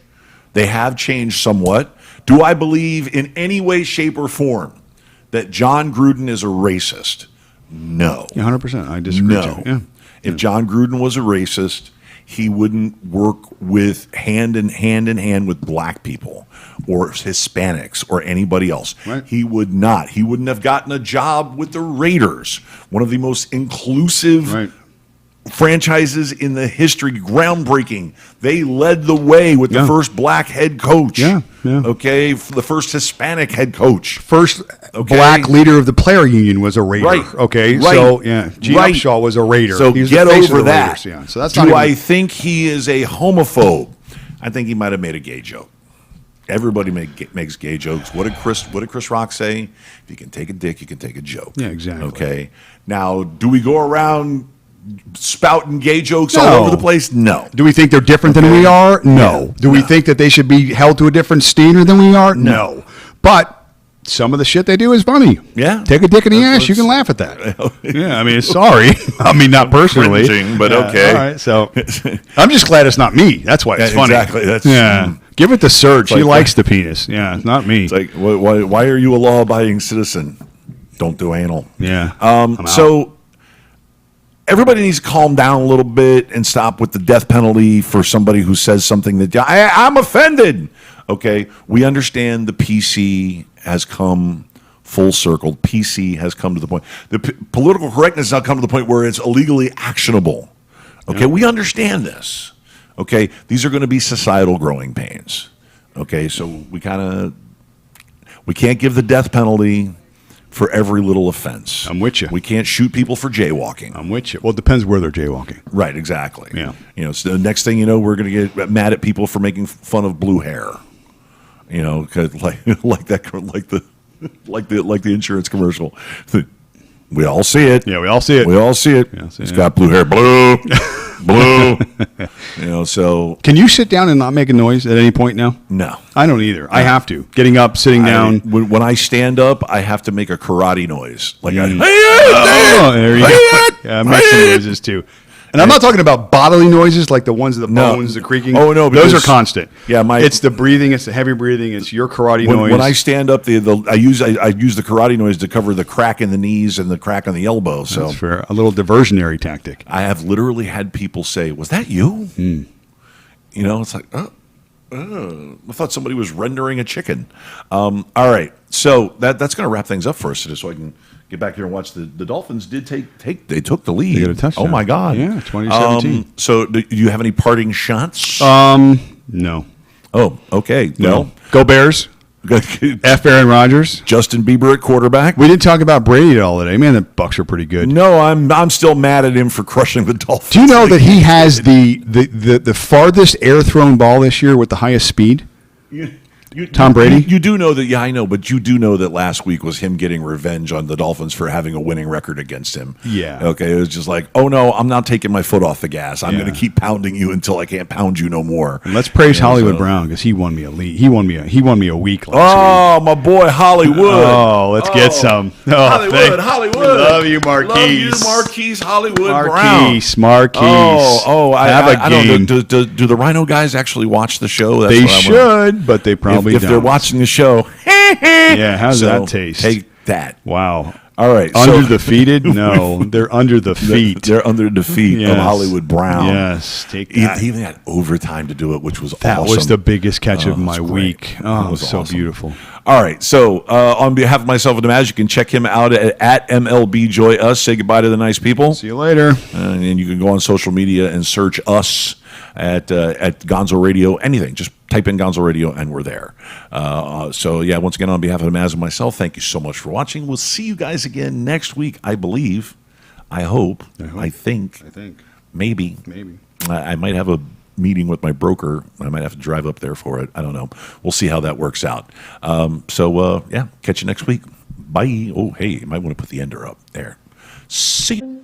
They have changed somewhat. Do I believe in any way, shape, or form that John Gruden is a racist? No. 100%. I disagree. No. Yeah. If John Gruden was a racist, he wouldn't work with hand in hand with black people or Hispanics or anybody else. Right. He would not. He wouldn't have gotten a job with the Raiders, one of the most inclusive franchises in the history, groundbreaking. They led the way with the first black head coach. Yeah. Okay, the first Hispanic head coach. First black leader of the player union was a Raider. Right. Okay. Right. So Gene Upshaw was a Raider. So get over that. Yeah. So that's Do I think he is a homophobe? I think he might have made a gay joke. Everybody makes gay jokes. What did Chris Rock say? If you can take a dick, you can take a joke. Yeah, exactly. Okay. Now, do we go around spouting gay jokes all over the place? No. Do we think they're different than we are? No. Do we think that they should be held to a different standard than we are? No. But some of the shit they do is funny. Yeah. Take a dick in the ass. You can laugh at that. Yeah. I mean, sorry. I mean, not personally. Cringing, but Yeah, okay. All right. So I'm just glad it's not me. That's why it's funny. Exactly. That's, yeah. Give it to Serge. He like, likes the penis. Yeah. It's not me. It's like, why are you a law-abiding citizen? Don't do anal. Yeah. So everybody needs to calm down a little bit and stop with the death penalty for somebody who says something that I'm offended. Okay, we understand the PC has come full circle. PC has come to the point. The political correctness has now come to the point where it's illegally actionable. Okay, we understand this. Okay, these are going to be societal growing pains. Okay, so we can't give the death penalty for every little offense. I'm with you. We can't shoot people for jaywalking. I'm with you. Well, it depends where they're jaywalking. Right, exactly. Yeah. So the next thing you know, we're going to get mad at people for making fun of blue hair. 'Cause like the insurance commercial. We all see it. Yeah, we all see it. We all see it. He's got blue hair. Blue. So. Can you sit down and not make a noise at any point now? No. I don't either. I have to. Getting up, sitting down. When I stand up, I have to make a karate noise. Like, there you go. Yeah, I make some noises too. And I'm not talking about bodily noises like the ones of the bones, the creaking. Oh, no. Those are constant. Yeah, it's the breathing, it's the heavy breathing, it's your karate noise. When I stand up, I use the karate noise to cover the crack in the knees and the crack on the elbow. So that's fair. A little diversionary tactic. I have literally had people say, "Was that you?" It's like, I thought somebody was rendering a chicken. All right, so that's going to wrap things up for us today, so I can get back here and watch the Dolphins did they took the lead. They got a touchdown. Oh my God. Yeah, 2017. So do you have any parting shots? No. Oh, okay. No. Well, go Bears. F. Aaron Rodgers. Justin Bieber at quarterback. We didn't talk about Brady at all today. Man, the Bucs are pretty good. No, I'm still mad at him for crushing the Dolphins. Do you know that he has the farthest air thrown ball this year with the highest speed? Tom Brady? You do know that, yeah, I know, but you do know that last week was him getting revenge on the Dolphins for having a winning record against him. Yeah. Okay, it was just like, oh no, I'm not taking my foot off the gas. I'm going to keep pounding you until I can't pound you no more. And let's praise Hollywood Brown because he won me a lead. He won me a week last week. Oh, my boy Hollywood. Oh, let's get some. Oh, Hollywood. We love you, Marquise. Love you, Marquise Hollywood Brown. Marquise. I don't know. Do the Rhino guys actually watch the show? They should, but they probably if they're watching the show. Yeah, how does that taste? Take that. Wow. All right. Under defeated? No, they're under the feet. They're under the feet of Hollywood Brown. Yes, take that. He even had overtime to do it, which was that awesome. was the biggest catch of my week. Oh, it was so awesome. beautiful. All right. So on behalf of myself and the MAZZ, you can check him out at MLB Joy Us. Say goodbye to the nice people. See you later. And you can go on social media and search us at Gonzo Radio. Anything. Just type in Gonzo Radio and we're there. So, once again, on behalf of the MAZZ and myself, thank you so much for watching. We'll see you guys again next week, I believe. I hope. I think. Maybe. I might have a meeting with my broker. I might have to drive up there for it. I don't know. We'll see how that works out. Catch you next week. Bye. Oh, hey, you might want to put the ender up there. See you.